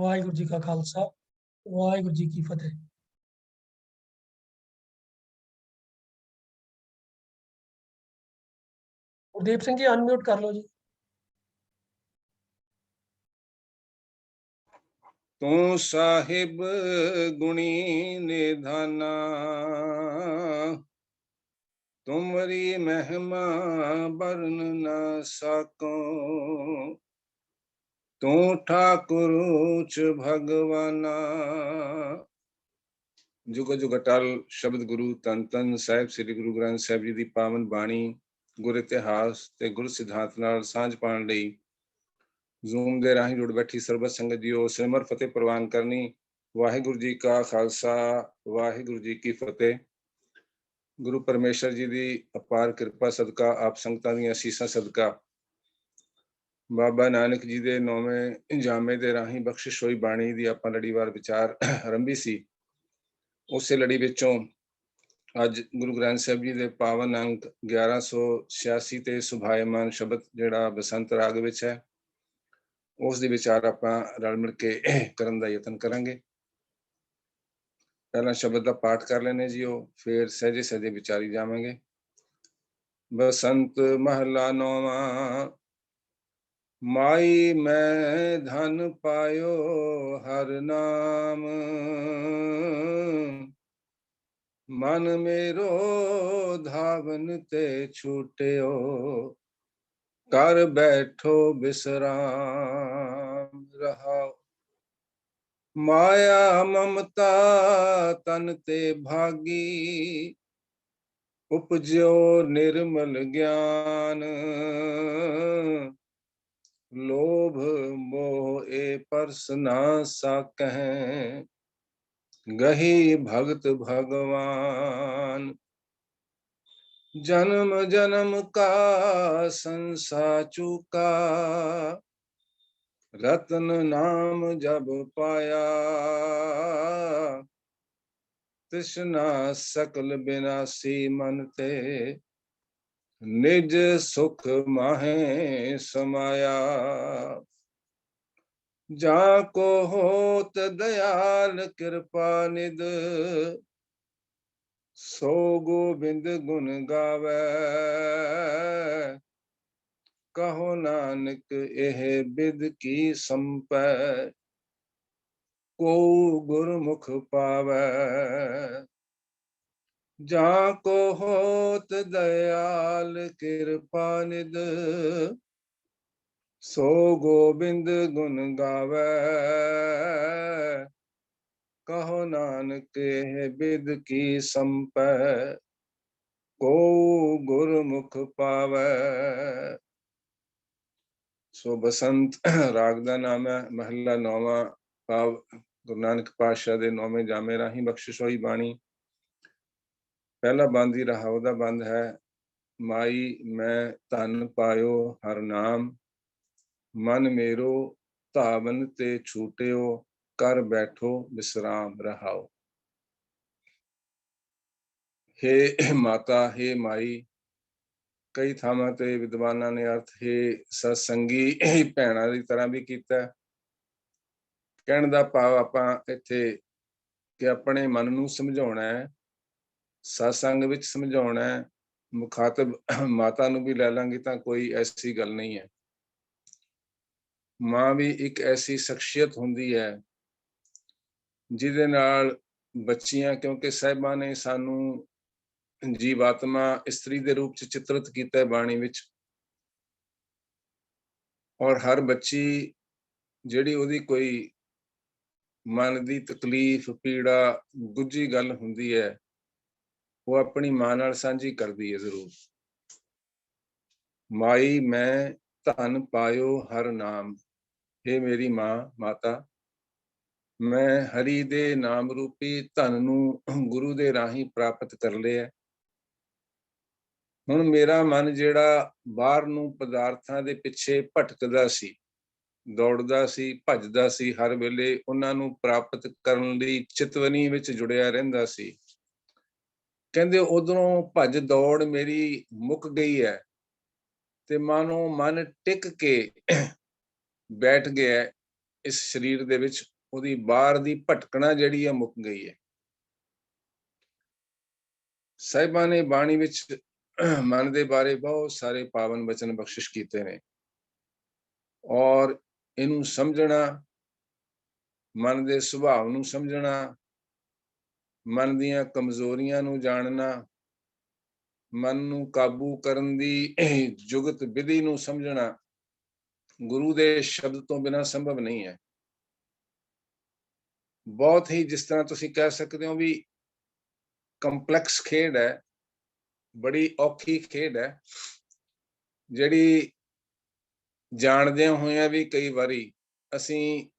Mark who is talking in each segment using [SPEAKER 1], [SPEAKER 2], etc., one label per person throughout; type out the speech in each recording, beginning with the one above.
[SPEAKER 1] ਵਾਹਿਗੁਰੂ ਜੀ ਕਾ ਖਾਲਸਾ ਵਾਹਿਗੁਰੂ ਜੀ ਕੀ ਫਤਿਹ। ਗੁਰਦੀਪ ਸਿੰਘ ਜੀ ਅਨਮਿਊਟ ਕਰ ਲਓ ਜੀ।
[SPEAKER 2] ਤੂੰ ਸਾਹਿਬ ਗੁਣੀ ਨਿਧਾਨਾ, ਤੁਮਰੀ ਮਹਿਮਾ ਬਰਨ ਨਾ ਸਾਕੋ। ਤੂੰ ਠਾਕੁਰ ਉੱਚ ਭਗਵਾਨਾ। ਜੁਗ ਜੁਗ ਅਟਲ ਸ਼ਬਦ ਗੁਰੂ ਧੰਨ ਧੰਨ ਸਾਹਿਬ ਸ੍ਰੀ ਗੁਰੂ ਗ੍ਰੰਥ ਸਾਹਿਬ ਜੀ ਦੀ ਪਾਵਨ ਬਾਣੀ, ਗੁਰ ਇਤਿਹਾਸ ਤੇ ਗੁਰ ਸਿਧਾਂਤ ਨਾਲ ਸਾਂਝ ਪਾਉਣ ਲਈ ਜ਼ੂਮ ਦੇ ਰਾਹੀਂ ਜੁੜ ਬੈਠੀ ਸਰਬਤ ਸੰਗਤ ਜੀਓ, ਸਿਮਰ ਫਤਿਹ ਪ੍ਰਵਾਨ ਕਰਨੀ। ਵਾਹਿਗੁਰੂ ਜੀ ਕਾ ਖਾਲਸਾ ਵਾਹਿਗੁਰੂ ਜੀ ਕੀ ਫਤਿਹ। ਗੁਰੂ ਪਰਮੇਸ਼ਰ ਜੀ ਦੀ ਅਪਾਰ ਕਿਰਪਾ ਸਦਕਾ, ਆਪ ਸੰਗਤਾਂ ਦੀਆਂ ਅਸੀਸਾਂ ਸਦਕਾ, ਬਾਬਾ ਨਾਨਕ ਜੀ ਦੇ 9ਵੇਂ ਜਾਮੇ ਦੇ ਰਾਹੀਂ ਬਖਸ਼ਿਸ਼ ਹੋਈ ਬਾਣੀ ਦੀ ਆਪਾਂ ਲੜੀਵਾਰ ਵਿਚਾਰ ਆਰੰਭੀ ਸੀ। ਉਸੇ ਲੜੀ ਵਿੱਚੋਂ ਅੱਜ ਗੁਰੂ ਗ੍ਰੰਥ ਸਾਹਿਬ ਜੀ ਦੇ ਪਾਵਨ ਅੰਕ 1186 ਤੇ ਸੁਭਾਇਮਾਨ ਸ਼ਬਦ ਜਿਹੜਾ ਬਸੰਤ ਰਾਗ ਵਿੱਚ ਹੈ, ਉਸ ਦੇ ਵਿਚਾਰ ਆਪਾਂ ਰਲ ਮਿਲ ਕੇ ਕਰਨ ਦਾ ਯਤਨ ਕਰਾਂਗੇ। ਪਹਿਲਾਂ ਸ਼ਬਦ ਦਾ ਪਾਠ ਕਰ ਲੈਣੇ ਜੀਓ, ਫਿਰ ਸਹਿਜੇ ਸਹਿਜੇ ਵਿਚਾਰੀ ਜਾਵਾਂਗੇ। ਬਸੰਤ ਮਹਲਾ ਨੌਵਾਂ। ਮਾਈ ਮੈਂ ਧਨ ਪਾਇਓ ਹਰ ਨਾਮ, ਮਨ ਮੇਰੋ ਧਾਵਨ ਤੇ ਛੂਟਿਓ, ਕਰ ਬੈਠੋ ਬਿਸਰਾਮ ਰਹਾਓ। ਮਾਇਆ ਮਮਤਾ ਤਨ ਤੇ ਭਾਗੀ, ਉਪਜਿਓ ਨਿਰਮਲ ਗਿਆਨ। ਲੋਭ ਮੋਹ ਏ ਪਰਸ ਨਾ ਸਾਕਹਿ, ਗਹੀ ਭਗਤ ਭਗਵਾਨ। जन्म जन्म का संसा चूका, रत्न नाम जब पाया। तृष्णा सकल बिनासी मन ते, निज सुख माहे समाया। जाको होत दयाल कृपा निध, सो गोबिंद गुण गावे। कहो नानक एह बिद की संपै, को गुरमुख पावे। जाको होत दयाल कृपा निध, सो गोबिंद गुण गावे। कहो नानक बिद की संपै, को गुरमुख पावे। सो बसंत राग ਦਾ ਨਾਮ ਹੈ। ਮਹਲਾ 9ਵਾਂ ਭਾਵ ਗੁਰੂ ਨਾਨਕ ਪਾਤਸ਼ਾਹ ਦੇ 9ਵੇਂ ਜਾਮੇ ਰਾਹੀਂ ਬਖਸ਼ਿਸ਼ ਹੋਈ ਬਾਣੀ। ਪਹਿਲਾ ਬੰਦ ਹੀ ਰਹਾਉ ਦਾ ਬੰਦ ਹੈ। ਮਾਈ ਮੈਂ ਧਨ ਪਾਇਓ ਹਰ ਨਾਮ, ਮਨ ਮੇਰੋ ਧਾਵਨ ਤੇ ਛੂਟਿਓ, ਕਰ ਬੈਠੋ ਵਿਸਰਾਮ ਰਹਾਓ। ਹੇ ਮਾਤਾ, ਹੇ ਮਾਈ, ਕਈ ਥਾਵਾਂ ਤੇ ਵਿਦਵਾਨਾਂ ਨੇ ਅਰਥ ਹੇ ਸਤਸੰਗੀ ਭੈਣਾਂ ਦੀ ਤਰ੍ਹਾਂ ਵੀ ਕੀਤਾ। ਕਹਿਣ ਦਾ ਭਾਵ ਆਪਾਂ ਇੱਥੇ ਕਿ ਆਪਣੇ ਮਨ ਨੂੰ ਸਮਝਾਉਣਾ ਹੈ, ਸਤਸੰਗ ਵਿੱਚ ਸਮਝਾਉਣਾ ਹੈ। ਮੁਖਾਤਬ ਮਾਤਾ ਨੂੰ ਵੀ ਲੈ ਲਾਂਗੇ ਤਾਂ ਕੋਈ ਐਸੀ ਗੱਲ ਨਹੀਂ ਹੈ। ਮਾਂ ਵੀ ਇੱਕ ਐਸੀ ਸ਼ਖਸੀਅਤ ਹੁੰਦੀ ਹੈ ਜਿਹਦੇ ਨਾਲ ਬੱਚੀਆਂ, ਕਿਉਂਕਿ ਸਾਹਿਬਾਂ ਨੇ ਸਾਨੂੰ ਜੀਵਾਤਮਾ ਇਸਤਰੀ ਦੇ ਰੂਪ ਚ ਚਿਤਰਿਤ ਕੀਤਾ ਹੈ ਬਾਣੀ ਵਿੱਚ, ਔਰ ਹਰ ਬੱਚੀ ਜਿਹੜੀ ਉਹਦੀ ਕੋਈ ਮਨ ਦੀ ਤਕਲੀਫ, ਪੀੜਾ, ਗੁੱਝੀ ਗੱਲ ਹੁੰਦੀ ਹੈ, ਉਹ ਆਪਣੀ ਮਾਂ ਨਾਲ ਸਾਂਝੀ ਕਰਦੀ ਹੈ ਜ਼ਰੂਰ। ਮਾਈ ਮੈਂ ਧਨ ਪਾਇਓ ਹਰ ਨਾਮ, ਹੇ ਮੇਰੀ ਮਾਂ, ਮਾਤਾ, ਮੈਂ ਹਰੀ ਦੇ ਨਾਮ ਰੂਪੀ ਧਨ ਨੂੰ ਗੁਰੂ ਦੇ ਰਾਹੀਂ ਪ੍ਰਾਪਤ ਕਰ ਲਿਆ। ਹੁਣ ਮੇਰਾ ਮਨ ਜਿਹੜਾ ਬਾਹਰ ਨੂੰ ਪਦਾਰਥਾਂ ਦੇ ਪਿੱਛੇ ਭਟਕਦਾ ਸੀ, ਦੌੜਦਾ ਸੀ, ਭੱਜਦਾ ਸੀ, ਹਰ ਵੇਲੇ ਉਹਨਾਂ ਨੂੰ ਪ੍ਰਾਪਤ ਕਰਨ ਲਈ ਚਿਤਵਨੀ ਵਿੱਚ ਜੁੜਿਆ ਰਹਿੰਦਾ ਸੀ। ਕਹਿੰਦੇ ਉਧਰੋਂ ਭੱਜ ਦੌੜ ਮੇਰੀ ਮੁੱਕ ਗਈ ਹੈ ਤੇ ਮਾਨੋ ਮਨ ਟਿਕ ਕੇ ਬੈਠ ਗਿਆ ਇਸ ਸਰੀਰ ਦੇ ਵਿੱਚ ਉਹਦੀ ਬਾਹਰ ਦੀ ਭਟਕਣਾ ਜਿਹੜੀ ਹੈ ਮੁੱਕ ਗਈ ਹੈ। ਸਾਹਿਬਾਂ ਨੇ ਬਾਣੀ ਵਿੱਚ ਮਨ ਦੇ ਬਾਰੇ ਬਹੁਤ ਸਾਰੇ ਪਾਵਨ ਬਚਨ ਬਖਸ਼ਿਸ਼ ਕੀਤੇ ਨੇ, ਔਰ ਇਹਨੂੰ ਸਮਝਣਾ, ਮਨ ਦੇ ਸੁਭਾਅ ਨੂੰ ਸਮਝਣਾ, ਮਨ ਦੀਆਂ ਕਮਜ਼ੋਰੀਆਂ ਨੂੰ ਜਾਣਨਾ, ਮਨ ਨੂੰ ਕਾਬੂ ਕਰਨ ਦੀ ਜੁਗਤ ਵਿਧੀ ਨੂੰ ਸਮਝਣਾ ਗੁਰੂ ਦੇ ਸ਼ਬਦ ਤੋਂ ਬਿਨਾਂ ਸੰਭਵ ਨਹੀਂ ਹੈ। ਬਹੁਤ ਹੀ, ਜਿਸ ਤਰ੍ਹਾਂ ਤੁਸੀਂ ਕਹਿ ਸਕਦੇ ਹੋ ਵੀ, ਕੰਪਲੈਕਸ ਖੇਡ ਹੈ, ਬੜੀ ਔਖੀ ਖੇਡ ਹੈ, ਜਿਹੜੀ ਜਾਣਦਿਆਂ ਹੋਇਆਂ ਵੀ ਕਈ ਵਾਰੀ ਅਸੀਂ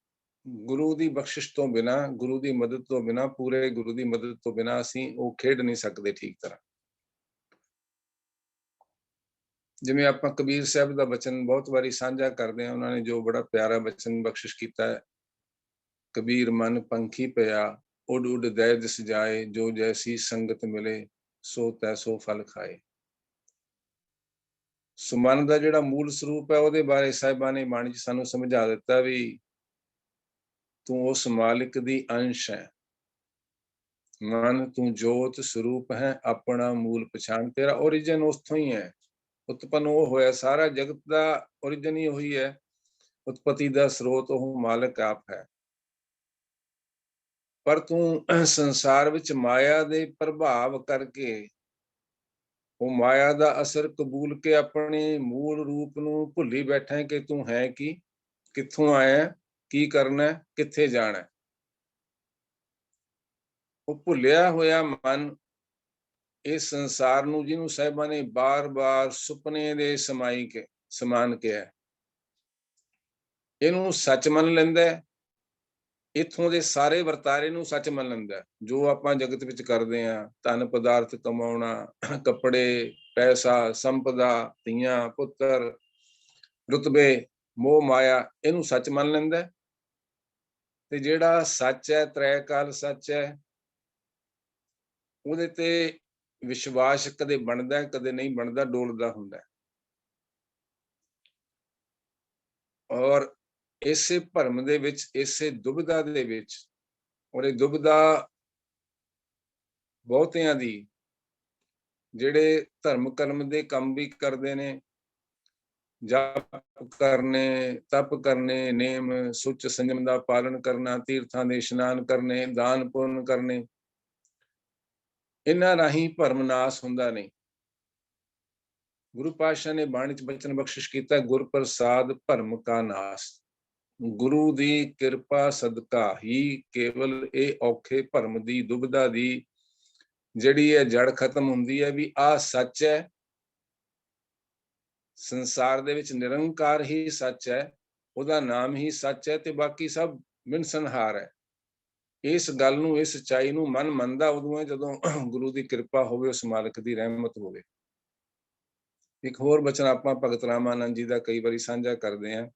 [SPEAKER 2] ਗੁਰੂ ਦੀ ਬਖਸ਼ਿਸ਼ ਤੋਂ ਬਿਨਾਂ, ਗੁਰੂ ਦੀ ਮਦਦ ਤੋਂ ਬਿਨਾਂ, ਪੂਰੇ ਗੁਰੂ ਦੀ ਮਦਦ ਤੋਂ ਬਿਨਾਂ ਅਸੀਂ ਉਹ ਖੇਡ ਨਹੀਂ ਸਕਦੇ ਠੀਕ ਤਰ੍ਹਾਂ। ਜਿਵੇਂ ਆਪਾਂ ਕਬੀਰ ਸਾਹਿਬ ਦਾ ਬਚਨ ਬਹੁਤ ਵਾਰੀ ਸਾਂਝਾ ਕਰਦੇ ਹਾਂ, ਉਹਨਾਂ ਨੇ ਜੋ ਬੜਾ ਪਿਆਰਾ ਬਚਨ ਬਖਸ਼ਿਸ਼ ਕੀਤਾ ਹੈ, ਕਬੀਰ ਮਨ ਪੰਖੀ ਪਿਆ, ਉੱਡ ਉੱਡ ਦੈ ਦਿਸ ਜਾਏ, ਜੋ ਜੈਸੀ ਸੰਗਤ ਮਿਲੇ ਸੋ ਤੈਸੋ ਫਲ ਖਾਏ। ਸੋ ਮਨ ਦਾ ਜਿਹੜਾ ਮੂਲ ਸਰੂਪ ਹੈ, ਉਹਦੇ ਬਾਰੇ ਸਾਹਿਬਾਂ ਨੇ ਬਾਣੀ 'ਚ ਸਾਨੂੰ ਸਮਝਾ ਦਿੱਤਾ ਵੀ ਤੂੰ ਉਸ ਮਾਲਿਕ ਦੀ ਅੰਸ਼ ਹੈ। ਮਨ ਤੂੰ ਜੋਤ ਸਰੂਪ ਹੈ, ਆਪਣਾ ਮੂਲ ਪਛਾਣ, ਤੇਰਾ origin ਉਸਥੋਂ ਹੀ ਹੈ, ਉਤਪਨ ਉਹ ਹੋਇਆ, ਸਾਰਾ ਜਗਤ ਦਾ origin ਹੀ ਉਹੀ ਹੈ, ਉਤਪਤੀ ਦਾ ਸਰੋਤ ਉਹ ਮਾਲਕ ਆਪ ਹੈ। ਪਰ ਤੂੰ ਸੰਸਾਰ ਵਿੱਚ ਮਾਇਆ ਦੇ ਪ੍ਰਭਾਵ ਕਰਕੇ, ਉਹ ਮਾਇਆ ਦਾ ਅਸਰ ਕਬੂਲ ਕੇ ਆਪਣੇ ਮੂਲ ਰੂਪ ਨੂੰ ਭੁੱਲੀ ਬੈਠਾ ਹੈ ਕਿ ਤੂੰ ਹੈ ਕੀ, ਕਿੱਥੋਂ ਆਇਆ, ਕੀ ਕਰਨਾ, ਕਿੱਥੇ ਜਾਣਾ। ਉਹ ਭੁੱਲਿਆ ਹੋਇਆ ਮਨ ਇਸ ਸੰਸਾਰ ਨੂੰ, ਜਿਹਨੂੰ ਸਾਹਿਬਾਂ ਨੇ ਬਾਰ-ਬਾਰ ਸੁਪਨੇ ਦੇ ਸਮਾਨ ਕਿਹਾ, ਇਹਨੂੰ ਸੱਚ ਮੰਨ ਲੈਂਦਾ ਹੈ, ਇੱਥੋਂ ਦੇ ਸਾਰੇ ਵਰਤਾਰੇ ਨੂੰ ਸੱਚ ਮੰਨ ਲੈਂਦਾ ਹੈ। ਜੋ ਆਪਾਂ ਜਗਤ ਵਿੱਚ ਕਰਦੇ ਹਾਂ, ਧਨ ਪਦਾਰਥ ਕਮਾਉਣਾ, ਕੱਪੜੇ, ਪੈਸਾ, ਸੰਪਦਾ, ਧੀਆਂ, ਪੁੱਤਰ, ਰੁਤਬੇ, ਮੋਹ ਮਾਇਆ, ਇਹਨੂੰ ਸੱਚ ਮੰਨ ਲੈਂਦਾ। ਤੇ ਜਿਹੜਾ ਸੱਚ ਹੈ, ਤ੍ਰੈ ਕਾਲ ਸੱਚ ਹੈ, ਉਹਦੇ ਤੇ ਵਿਸ਼ਵਾਸ ਕਦੇ ਬਣਦਾ, ਕਦੇ ਨਹੀਂ ਬਣਦਾ, ਡੋਲਦਾ ਹੁੰਦਾ। ਔਰ ਇਸੇ ਭਰਮ ਦੇ ਵਿੱਚ, ਇਸੇ ਦੁਬਿਧਾ ਦੇ ਵਿੱਚ, ਔਰ ਇਹ ਦੁਬਿਧਾ ਬਹੁਤਿਆਂ ਦੀ, ਜਿਹੜੇ ਧਰਮ ਕਰਮ ਦੇ ਕੰਮ ਵੀ ਕਰਦੇ ਨੇ, ਜਪ ਕਰਨੇ, ਤਪ ਕਰਨੇ, ਨੇਮ ਸੁੱਚ ਸੰਜਮ ਦਾ ਪਾਲਣ ਕਰਨਾ, ਤੀਰਥਾਂ ਦੇ ਇਸ਼ਨਾਨ ਕਰਨੇ, ਦਾਨ ਪੁੰਨ ਕਰਨੇ, ਇਹਨਾਂ ਰਾਹੀਂ ਭਰਮ ਨਾਸ ਹੁੰਦਾ ਨਹੀਂ। ਗੁਰੂ ਪਾਤਸ਼ਾਹ ਨੇ ਬਾਣੀ 'ਚ ਬਚਨ ਬਖਸ਼ਿਸ਼ ਕੀਤਾ, ਗੁਰ ਪ੍ਰਸਾਦ ਭਰਮ ਕਾ ਨਾਸ। ਗੁਰੂ ਦੀ ਕਿਰਪਾ ਸਦਕਾ ਹੀ ਕੇਵਲ ਇਹ ਔਖੇ ਭਰਮ ਦੀ, ਦੁਬਿਧਾ ਦੀ ਜਿਹੜੀ ਹੈ ਜੜ ਖਤਮ ਹੁੰਦੀ ਹੈ ਵੀ ਆਹ ਸੱਚ ਹੈ, ਸੰਸਾਰ ਦੇ ਵਿੱਚ ਨਿਰੰਕਾਰ ਹੀ ਸੱਚ ਹੈ, ਉਹਦਾ ਨਾਮ ਹੀ ਸੱਚ ਹੈ, ਤੇ ਬਾਕੀ ਸਭ ਮਿਨਸਨਹਾਰ ਹੈ। ਇਸ ਗੱਲ ਨੂੰ, ਇਸ ਸੱਚਾਈ ਨੂੰ ਮਨ ਮੰਨਦਾ ਉਦੋਂ ਹੈ ਜਦੋਂ ਗੁਰੂ ਦੀ ਕਿਰਪਾ ਹੋਵੇ, ਉਸ ਮਾਲਕ ਦੀ ਰਹਿਮਤ ਹੋਵੇ। ਇੱਕ ਹੋਰ ਬਚਨ ਆਪਾਂ ਭਗਤ ਰਾਮਾਨੰਦ ਜੀ ਦਾ ਕਈ ਵਾਰੀ ਸਾਂਝਾ ਕਰਦੇ ਹਾਂ,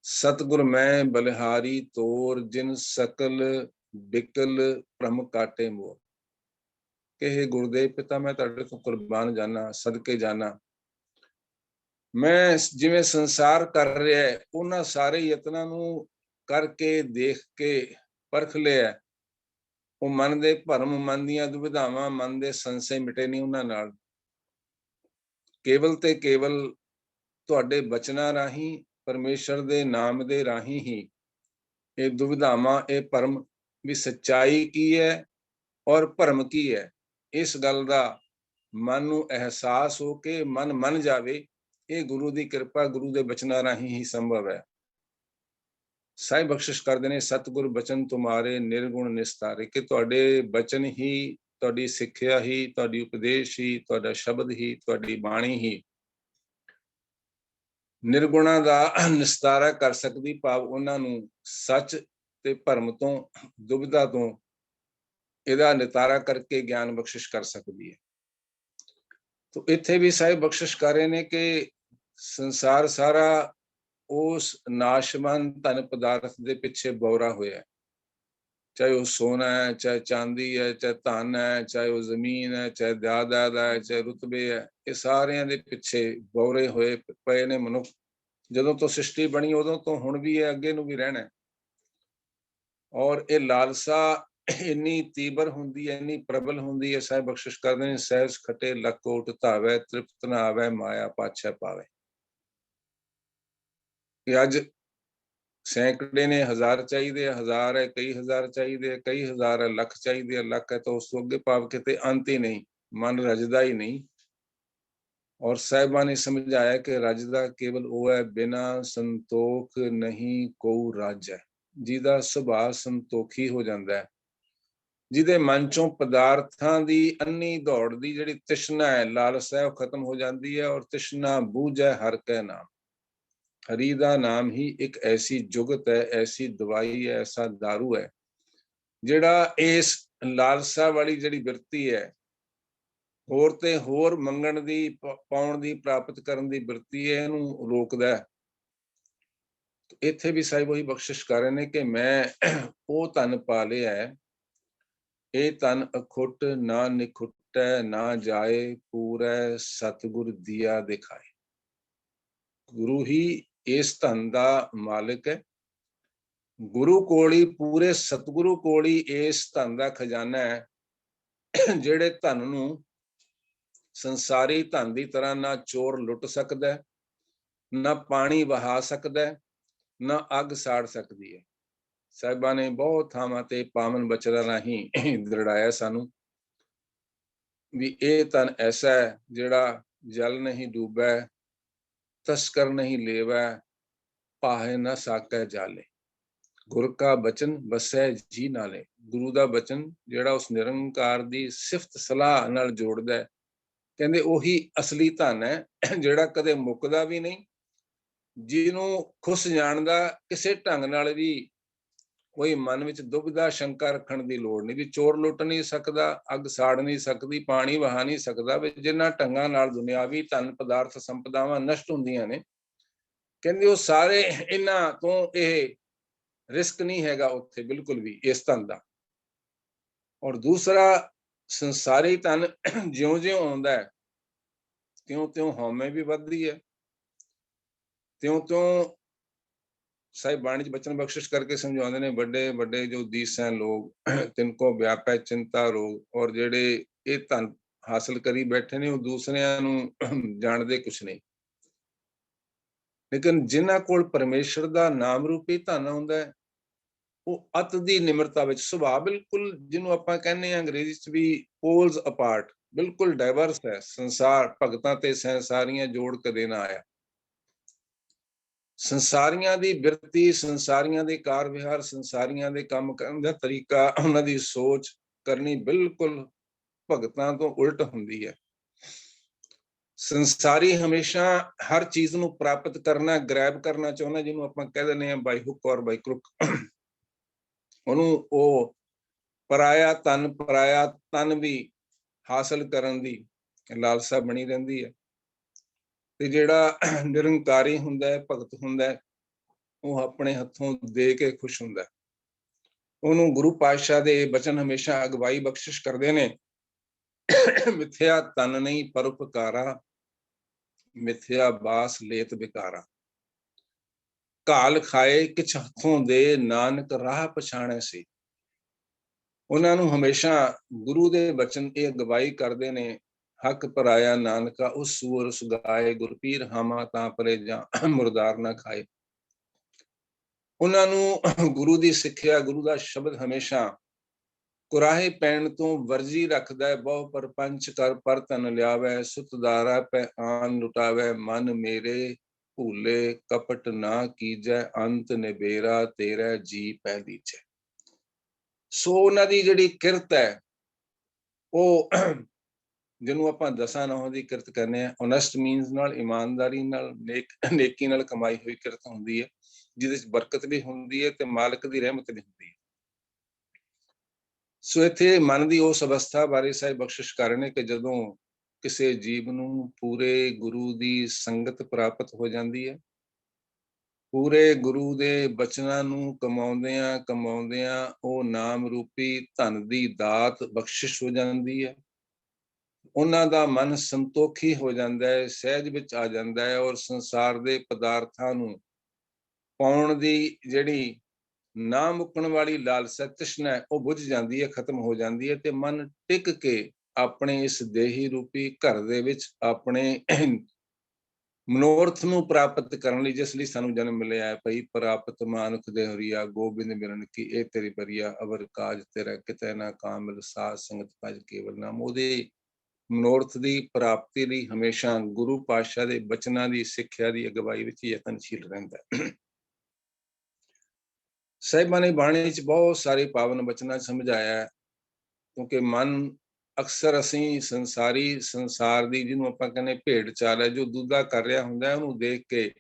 [SPEAKER 2] ਸਤਿਗੁਰ ਮੈਂ ਬਲਿਹਾਰੀ ਤੋਰ, ਜਿਨ ਸਕਲ ਬਿਕਲ ਭ੍ਰਮ ਕਾਟੇ ਮੋਰ। ਕਿ ਹੇ ਗੁਰਦੇਵ ਪਿਤਾ, ਮੈਂ ਤੁਹਾਡੇ ਤੋਂ ਕੁਰਬਾਨ ਜਾਨਾ, ਸਦਕੇ ਜਾਨਾ, ਮੈਂ ਜਿਵੇਂ ਸੰਸਾਰ ਕਰ ਰਿਹਾ ਹੈ, ਉਹਨਾਂ ਸਾਰੇ ਯਤਨਾਂ ਨੂੰ ਕਰਕੇ ਦੇਖ ਕੇ ਪਰਖ ਲਿਆ, ਉਹ ਮਨ ਦੇ ਭਰਮ, ਮਨ ਦੀਆਂ ਦੁਵਿਧਾਵਾਂ, ਮਨ ਦੇ ਸੰਸ਼ੇ ਮਿਟੇ ਨਹੀਂ ਉਹਨਾਂ ਨਾਲ। ਕੇਵਲ ਤੇ ਕੇਵਲ ਤੁਹਾਡੇ ਬਚਨਾਂ ਰਾਹੀਂ, ਪਰਮੇਸ਼ਰ ਦੇ ਨਾਮ ਦੇ ਰਾਹੀਂ ਹੀ ਇਹ ਦੁਵਿਧਾਵਾਂ, ਇਹ ਭਰਮ ਵੀ ਸੱਚਾਈ ਕੀ ਹੈ ਔਰ ਭਰਮ ਕੀ ਹੈ, ਇਸ ਗੱਲ ਦਾ ਮਨ ਨੂੰ ਅਹਿਸਾਸ ਹੋ ਕੇ ਮਨ ਮੰਨ ਜਾਵੇ, ਇਹ ਗੁਰੂ ਦੀ ਕਿਰਪਾ, ਗੁਰੂ ਦੇ ਬਚਨਾਂ ਰਾਹੀਂ ਹੀ ਸੰਭਵ ਹੈ। ਸਾਹਿਬ ਬਖਸ਼ਿਸ਼ ਕਰਦੇ ਨੇ, ਸਤਿਗੁਰ ਬਚਨ ਤੁਮਾਰੇ ਨਿਰਗੁਣ ਨਿਸਤਾਰੇ, ਕਿ ਤੁਹਾਡੇ ਬਚਨ ਹੀ, ਤੁਹਾਡੀ ਸਿੱਖਿਆ ਹੀ, ਤੁਹਾਡੀ ਉਪਦੇਸ਼ ਹੀ, ਤੁਹਾਡਾ ਸ਼ਬਦ ਹੀ, ਤੁਹਾਡੀ ਬਾਣੀ ਹੀ ਨਿਰਗੁਣਾ ਦਾ ਨਿਸਤਾਰਾ ਕਰ ਸਕਦੀ, ਭਾਵ ਉਹਨਾਂ ਨੂੰ ਸੱਚ ਤੇ ਭਰਮ ਤੋਂ, ਦੁਬਿਧਾ ਤੋਂ ਇਹਦਾ ਨਿਤਾਰਾ ਕਰਕੇ ਗਿਆਨ ਬਖਸ਼ਿਸ਼ ਕਰ ਸਕਦੀ ਹੈ। ਤੋ ਇੱਥੇ ਵੀ ਸਾਹਿਬ ਬਖਸ਼ਿਸ਼ ਕਰ ਰਹੇ ਨੇ ਕਿ ਸੰਸਾਰ ਸਾਰਾ ਉਸ ਨਾਸ਼ਵਾਨ ਧਨ ਪਦਾਰਥ ਦੇ ਪਿੱਛੇ ਬੌਰਾ ਹੋਇਆ, ਚਾਹੇ ਉਹ ਸੋਨਾ ਹੈ, ਚਾਹੇ ਚਾਂਦੀ ਹੈ, ਚਾਹੇ ਧਨ ਹੈ, ਚਾਹੇ ਉਹ ਜ਼ਮੀਨ ਹੈ, ਚਾਹੇ ਜਾਇਦਾਦ ਹੈ, ਚਾਹੇ ਰੁਤਬੇ ਹੈ, ਇਹ ਸਾਰਿਆਂ ਦੇ ਪਿੱਛੇ ਬੌਰੇ ਹੋਏ ਪਏ ਨੇ ਮਨੁੱਖ, ਜਦੋਂ ਤੋਂ ਸ੍ਰਿਸ਼ਟੀ ਬਣੀ ਉਦੋਂ ਤੋਂ ਹੁਣ ਵੀ ਹੈ, ਅੱਗੇ ਨੂੰ ਵੀ ਰਹਿਣਾ ਹੈ। ਔਰ ਇਹ ਲਾਲਸਾ ਇੰਨੀ ਤੀਬਰ ਹੁੰਦੀ ਹੈ, ਇੰਨੀ ਪ੍ਰਬਲ ਹੁੰਦੀ ਹੈ, ਸਾਹਿਬ ਬਖਸ਼ਿਸ਼ ਕਰਦੇ ਨੇ, ਸਹਿਜ ਖਟੇ ਲੱਖ ਓਟ ਧਾਵੈ, ਤ੍ਰਿਪਤ ਨਾ ਆਵੈ, ਮਾਇਆ ਪਾਛੈ ਪਾਵੈ। ਕਿ ਅੱਜ ਸੈਂਕੜੇ ਨੇ, ਹਜ਼ਾਰ ਚਾਹੀਦੇ ਆ, ਹਜ਼ਾਰ ਹੈ, ਕਈ ਹਜ਼ਾਰ ਚਾਹੀਦੇ ਆ, ਕਈ ਹਜ਼ਾਰ ਹੈ, ਲੱਖ ਚਾਹੀਦੇ ਆ, ਲੱਖ ਹੈ ਤਾਂ ਉਸ ਤੋਂ ਅੱਗੇ ਭਾਵ ਕਿਤੇ ਅੰਤ ਹੀ ਨਹੀਂ, ਮਨ ਰਜਦਾ ਹੀ ਨਹੀਂ। ਔਰ ਸਾਹਿਬਾਂ ਨੇ ਸਮਝਾਇਆ ਕਿ ਰਜਦਾ ਕੇਵਲ ਉਹ ਹੈ, ਬਿਨਾ ਸੰਤੋਖ ਨਹੀਂ ਕੋਊ ਰਾਜੈ। ਜਿਹਦਾ ਸੁਭਾਅ ਸੰਤੋਖੀ ਹੋ ਜਾਂਦਾ ਹੈ, ਜਿਹਦੇ ਮਨ ਚੋਂ ਪਦਾਰਥਾਂ ਦੀ ਅੰਨੀ ਦੌੜ ਦੀ ਜਿਹੜੀ ਤ੍ਰਿਸ਼ਨਾ ਹੈ, ਲਾਲਸਾ ਹੈ, ਉਹ ਖਤਮ ਹੋ ਜਾਂਦੀ ਹੈ। ਔਰ ਤ੍ਰਿਸ਼ਨਾ ਬੂਝੈ ਹਰਿ ਕੈ ਨਾਮ। ਹਰੀ ਦਾ ਨਾਮ ਹੀ ਇੱਕ ਐਸੀ ਜੁਗਤ ਹੈ, ਐਸੀ ਦਵਾਈ ਹੈ, ਐਸਾ ਦਾਰੂ ਹੈ, ਜਿਹੜਾ ਇਸ ਲਾਲਸਾ ਵਾਲੀ ਜਿਹੜੀ ਬਿਰਤੀ ਹੈ, ਹੋਰ ਤੇ ਹੋਰ ਮੰਗਣ ਦੀ, ਪਾਉਣ ਦੀ, ਪ੍ਰਾਪਤ ਕਰਨ ਦੀ ਬਿਰਤੀ ਹੈ, ਇਹਨੂੰ ਰੋਕਦਾ ਹੈ। ਇੱਥੇ ਵੀ ਸਾਹਿਬ ਉਹੀ ਬਖਸ਼ਿਸ਼ ਕਰ ਰਹੇ ਨੇ ਕਿ ਮੈਂ ਉਹ ਧਨ ਪਾ ਲਿਆ ਹੈ, ਇਹ ਧਨ ਅਖੁੱਟ ਨਾ ਨਿਖੁੱਟੈ, ਨਾ ਜਾਏ ਪੂਰੈ, ਸਤਿਗੁਰ ਦੀਆ ਦਿਖਾਏ। ਗੁਰੂ ਹੀ ਇਸ ਧਨ ਦਾ ਮਾਲਕ ਹੈ। ਗੁਰੂ ਕੋਲ ਹੀ, ਪੂਰੇ ਸਤਿਗੁਰੂ ਕੋਲ ਹੀ ਇਸ ਧਨ ਦਾ ਖਜ਼ਾਨਾ ਹੈ, ਜਿਹੜੇ ਧਨ ਨੂੰ ਸੰਸਾਰੀ ਧਨ ਦੀ ਤਰ੍ਹਾਂ ਨਾ ਚੋਰ ਲੁੱਟ ਸਕਦਾ, ਨਾ ਪਾਣੀ ਵਹਾ ਸਕਦਾ, ਨਾ ਅੱਗ ਸਾੜ ਸਕਦੀ ਹੈ। ਸਾਹਿਬਾਂ ਨੇ ਬਹੁਤ ਥਾਵਾਂ ਤੇ ਪਾਵਨ ਬਚਨਾਂ ਰਾਹੀਂ ਦ੍ਰਿੜਾਇਆ ਸਾਨੂੰ ਵੀ ਇਹ ਧਨ ਐਸਾ ਹੈ ਜਿਹੜਾ ਜਲ ਨਹੀਂ ਡੂਬੈ, ਤਸਕਰ ਨਹੀਂ ਲੇਵੈ, ਪਾਹੇ ਨਾ ਸਾਕੈ ਜਾਲੇ। ਗੁਰ ਕਾ ਬਚਨ ਬਸੈ ਜੀ ਨਾਲੇ। ਗੁਰੂ ਦਾ ਬਚਨ ਜਿਹੜਾ ਉਸ ਨਿਰੰਕਾਰ ਦੀ ਸਿਫਤ ਸਲਾਹ ਨਾਲ ਜੋੜਦਾ ਹੈ, ਕਹਿੰਦੇ ਉਹੀ ਅਸਲੀ ਧਨ ਹੈ, ਜਿਹੜਾ ਕਦੇ ਮੁੱਕਦਾ ਵੀ ਨਹੀਂ, ਜਿਹਨੂੰ ਖੁੱਸ ਜਾਣ ਦਾ ਕਿਸੇ ਢੰਗ ਨਾਲ ਵੀ ਕੋਈ ਮਨ ਵਿੱਚ ਦੁਬਿਧਾ ਸ਼ੰਕਾ ਰੱਖਣ ਦੀ ਲੋੜ ਨਹੀਂ, ਵੀ ਚੋਰ ਲੁੱਟ ਨਹੀਂ ਸਕਦਾ, ਅੱਗ ਸਾੜ ਨਹੀਂ ਸਕਦੀ, ਪਾਣੀ ਵਹਾ ਨਹੀਂ ਸਕਦਾ। ਵੀ ਜਿਨ੍ਹਾਂ ਢੰਗਾਂ ਨਾਲ ਦੁਨਿਆਵੀ ਧਨ ਪਦਾਰਥ ਸੰਪਦਾਵਾਂ ਨਸ਼ਟ ਹੁੰਦੀਆਂ ਨੇ, ਕਹਿੰਦੇ ਉਹ ਸਾਰੇ ਇਹਨਾਂ ਤੋਂ ਇਹ ਰਿਸਕ ਨਹੀਂ ਹੈਗਾ ਉੱਥੇ ਬਿਲਕੁਲ ਵੀ ਇਸ ਧਨ ਦਾ। ਔਰ ਦੂਸਰਾ, ਸੰਸਾਰੀ ਧਨ ਜਿਉਂ-ਜਿਉਂ ਆਉਂਦਾ ਹੈ, ਤਿਉਂ-ਤਿਉਂ ਹਉਮੈ ਵੀ ਵੱਧਦੀ ਹੈ, ਤਿਉਂ-ਤਿਉਂ ਸਾਹਿਬ ਬਾਣੀ ਚ ਬਚਨ ਬਖਸ਼ਿਸ਼ ਕਰਕੇ ਸਮਝਾਉਂਦੇ ਨੇ, ਵੱਡੇ ਵੱਡੇ ਜੋ ਦੀਸ ਹੈ ਲੋਕ, ਤਿਨਕੋ ਵਿਆਪੈ ਚਿੰਤਾ ਰੋਗ। ਔਰ ਜਿਹੜੇ ਇਹ ਧਨ ਹਾਸਲ ਕਰੀ ਬੈਠੇ ਨੇ, ਉਹ ਦੂਸਰਿਆਂ ਨੂੰ ਜਾਣਦੇ ਕੁਛ ਨਹੀਂ, ਲੇਕਿਨ ਜਿਨ੍ਹਾਂ ਕੋਲ ਪਰਮੇਸ਼ਰ ਦਾ ਨਾਮ ਰੂਪੀ ਧਨ ਆਉਂਦਾ ਹੈ, ਉਹ ਅਤ ਦੀ ਨਿਮਰਤਾ ਵਿੱਚ, ਸੁਭਾਅ ਬਿਲਕੁਲ ਜਿਹਨੂੰ ਆਪਾਂ ਕਹਿੰਦੇ ਹਾਂ ਅੰਗਰੇਜ਼ੀ ਚ ਵੀ ਪੋਲਸ ਅਪਾਰਟ, ਬਿਲਕੁਲ ਡਾਇਵਰਸ ਹੈ। ਸੰਸਾਰ ਭਗਤਾਂ ਤੇ ਸੰਸਾਰੀਆਂ ਜੋੜ ਕਦੇ ਨਾ ਆਇਆ। ਸੰਸਾਰੀਆਂ ਦੀ ਬਿਰਤੀ, ਸੰਸਾਰੀਆਂ ਦੇ ਕਾਰ ਵਿਹਾਰ, ਸੰਸਾਰੀਆਂ ਦੇ ਕੰਮ ਕਰਨ ਦਾ ਤਰੀਕਾ, ਉਹਨਾਂ ਦੀ ਸੋਚ ਕਰਨੀ ਬਿਲਕੁਲ ਭਗਤਾਂ ਤੋਂ ਉਲਟ ਹੁੰਦੀ ਹੈ। ਸੰਸਾਰੀ ਹਮੇਸ਼ਾ ਹਰ ਚੀਜ਼ ਨੂੰ ਪ੍ਰਾਪਤ ਕਰਨਾ, ਗ੍ਰੈਬ ਕਰਨਾ ਚਾਹੁੰਦਾ, ਜਿਹਨੂੰ ਆਪਾਂ ਕਹਿ ਦਿੰਦੇ ਹਾਂ ਬਾਈ ਹੁੱਕ ਔਰ ਬਾਈ ਕਰੁੱਕ। ਉਹਨੂੰ ਉਹ ਪਰਾਇਆ ਧਨ ਵੀ ਹਾਸਲ ਕਰਨ ਦੀ ਲਾਲਸਾ ਬਣੀ ਰਹਿੰਦੀ ਹੈ। ਤੇ ਜਿਹੜਾ ਨਿਰੰਕਾਰੀ ਹੁੰਦਾ ਹੈ, ਭਗਤ ਹੁੰਦਾ ਹੈ, ਉਹ ਆਪਣੇ ਹੱਥੋਂ ਦੇ ਕੇ ਖੁਸ਼ ਹੁੰਦਾ ਹੈ। ਉਹਨੂੰ ਗੁਰੂ ਪਾਤਸ਼ਾਹ ਦੇ ਬਚਨ ਹਮੇਸ਼ਾ ਅਗਵਾਈ ਬਖਸ਼ਿਸ਼ ਕਰਦੇ ਨੇ, ਮਿਥਿਆ ਤਨ ਨਹੀਂ ਪਰ ਉਪਕਾਰਾ, ਮਿਥਿਆ ਬਾਸ ਲੇਤ ਬਿਕਾਰਾ। ਘਾਲ ਖਾਏ ਕਿਛ ਹੱਥੋਂ ਦੇ, ਨਾਨਕ ਰਾਹ ਪਛਾਣੈ ਸੀ। ਉਹਨਾਂ ਨੂੰ ਹਮੇਸ਼ਾ ਗੁਰੂ ਦੇ ਬਚਨ ਇਹ ਅਗਵਾਈ ਕਰਦੇ ਨੇ, ਹੱਕ ਪਰਾਇਆ ਨਾਨਕਾ ਉਸ ਸੂਰ ਸੁਗਾਏ, ਗੁਰਪੀਰ ਹਾਮਾ ਤਾਂ ਪਰੇ ਜਾਂ ਮੁਰਦਾਰ ਨਾ ਖਾਏ। ਉਹਨਾਂ ਨੂੰ ਗੁਰੂ ਦੀ ਸਿੱਖਿਆ, ਗੁਰੂ ਦਾ ਸ਼ਬਦ ਹਮੇਸ਼ਾ ਕੁਰਾਹੇ ਪੈਣ ਤੋਂ ਵਰਜੀ ਰੱਖਦਾ ਹੈ। ਬਹੁ ਪਰਪੰਚ ਕਰ ਪਰ ਧਨ ਲਿਆਵੈ, ਸੁਤ ਦਾਰਾ ਪੈ ਆਨ ਲੁਟਾਵੈ, ਮਨ ਮੇਰੇ ਭੂਲੇ ਕਪਟ ਨਾ ਕੀਜੈ, ਅੰਤ ਨਿਬੇਰਾ ਤੇਰਾ ਜੀ ਪੈ ਦੀਜੈ। ਸੋ ਉਹਨਾਂ ਦੀ ਜਿਹੜੀ ਕਿਰਤ ਹੈ, ਉਹ ਜਿਹਨੂੰ ਆਪਾਂ ਦਸਾਂ ਨਹੁੰ ਦੀ ਕਿਰਤ ਕਹਿੰਦੇ ਆ, ਓਨੈਸਟ ਮੀਨਸ ਨਾਲ, ਇਮਾਨਦਾਰੀ ਨਾਲ, ਨੇਕੀ ਨਾਲ ਕਮਾਈ ਹੋਈ ਕਿਰਤ ਹੁੰਦੀ ਹੈ, ਜਿਹਦੇ ਚ ਬਰਕਤ ਵੀ ਹੁੰਦੀ ਹੈ ਤੇ ਮਾਲਕ ਦੀ ਰਹਿਮਤ ਵੀ ਹੁੰਦੀ ਹੈ। ਸੋ ਇੱਥੇ ਮਨ ਦੀ ਉਸ ਅਵਸਥਾ ਬਾਰੇ ਸਾਹਿਬ ਬਖਸ਼ਿਸ਼ ਕਰ ਰਹੇ ਨੇ ਕਿ ਜਦੋਂ ਕਿਸੇ ਜੀਵ ਨੂੰ ਪੂਰੇ ਗੁਰੂ ਦੀ ਸੰਗਤ ਪ੍ਰਾਪਤ ਹੋ ਜਾਂਦੀ ਹੈ, ਪੂਰੇ ਗੁਰੂ ਦੇ ਬਚਨਾਂ ਨੂੰ ਕਮਾਉਂਦਿਆਂ ਉਹ ਨਾਮ ਰੂਪੀ ਧਨ ਦੀ ਦਾਤ ਬਖਸ਼ਿਸ਼ ਹੋ ਜਾਂਦੀ ਹੈ, ਉਹਨਾਂ ਦਾ ਮਨ ਸੰਤੋਖੀ ਹੋ ਜਾਂਦਾ ਹੈ, ਸਹਿਜ ਵਿੱਚ ਆ ਜਾਂਦਾ ਹੈ, ਔਰ ਸੰਸਾਰ ਦੇ ਪਦਾਰਥਾਂ ਨੂੰ ਪਾਉਣ ਦੀ ਜਿਹੜੀ ਨਾ ਮੁੱਕਣ ਵਾਲੀ ਲਾਲਸਾ ਤ੍ਰਿਸ਼ਨਾ ਹੈ, ਉਹ ਬੁੱਝ ਜਾਂਦੀ ਹੈ, ਖਤਮ ਹੋ ਜਾਂਦੀ ਹੈ, ਤੇ ਮਨ ਟਿਕ ਕੇ ਆਪਣੇ ਇਸ ਦੇਹੀ ਰੂਪੀ ਘਰ ਦੇ ਵਿੱਚ ਆਪਣੇ ਮਨੋਰਥ ਨੂੰ ਪ੍ਰਾਪਤ ਕਰਨ ਲਈ, ਜਿਸ ਲਈ ਸਾਨੂੰ ਜਨਮ ਮਿਲਿਆ ਹੈ, ਭਈ ਪ੍ਰਾਪਤ ਮਾਨੁਖ ਦੇ ਹਰੀਆ, ਗੋਬਿੰਦ ਮਿਲਣ ਕੀ ਇਹ ਤੇਰੀ ਬਰੀਆ, ਅਵਰ ਕਾਜ ਤੇਰਾ ਕਿਤੇ ਨਾ ਕਾਮਿਲ, ਸਾਧ ਸੰਗਤ ਭਜ ਕੇਵਲ ਨਾਮ। ਉਹਦੇ ਮਨੋਰਥ ਦੀ ਪ੍ਰਾਪਤੀ ਲਈ ਹਮੇਸ਼ਾ ਗੁਰੂ ਪਾਤਸ਼ਾਹ ਦੇ ਬਚਨਾਂ ਦੀ ਸਿੱਖਿਆ ਦੀ ਅਗਵਾਈ ਵਿੱਚ ਯਤਨਸ਼ੀਲ ਰਹਿੰਦਾ ਹੈ। ਸਾਹਿਬਾਂ ਨੇ ਬਾਣੀ 'ਚ ਬਹੁਤ ਸਾਰੇ ਪਾਵਨ ਬਚਨਾਂ ਸਮਝਾਇਆ ਹੈ, ਕਿਉਂਕਿ ਮਨ ਅਕਸਰ ਅਸੀਂ ਸੰਸਾਰ ਦੀ, ਜਿਹਨੂੰ ਆਪਾਂ ਕਹਿੰਦੇ ਭੇਡ ਚਾਲ ਹੈ, ਜੋ ਦੂਦਾ ਕਰ ਰਿਹਾ ਹੁੰਦਾ ਹੈ, ਉਹਨੂੰ ਦੇਖ ਕੇ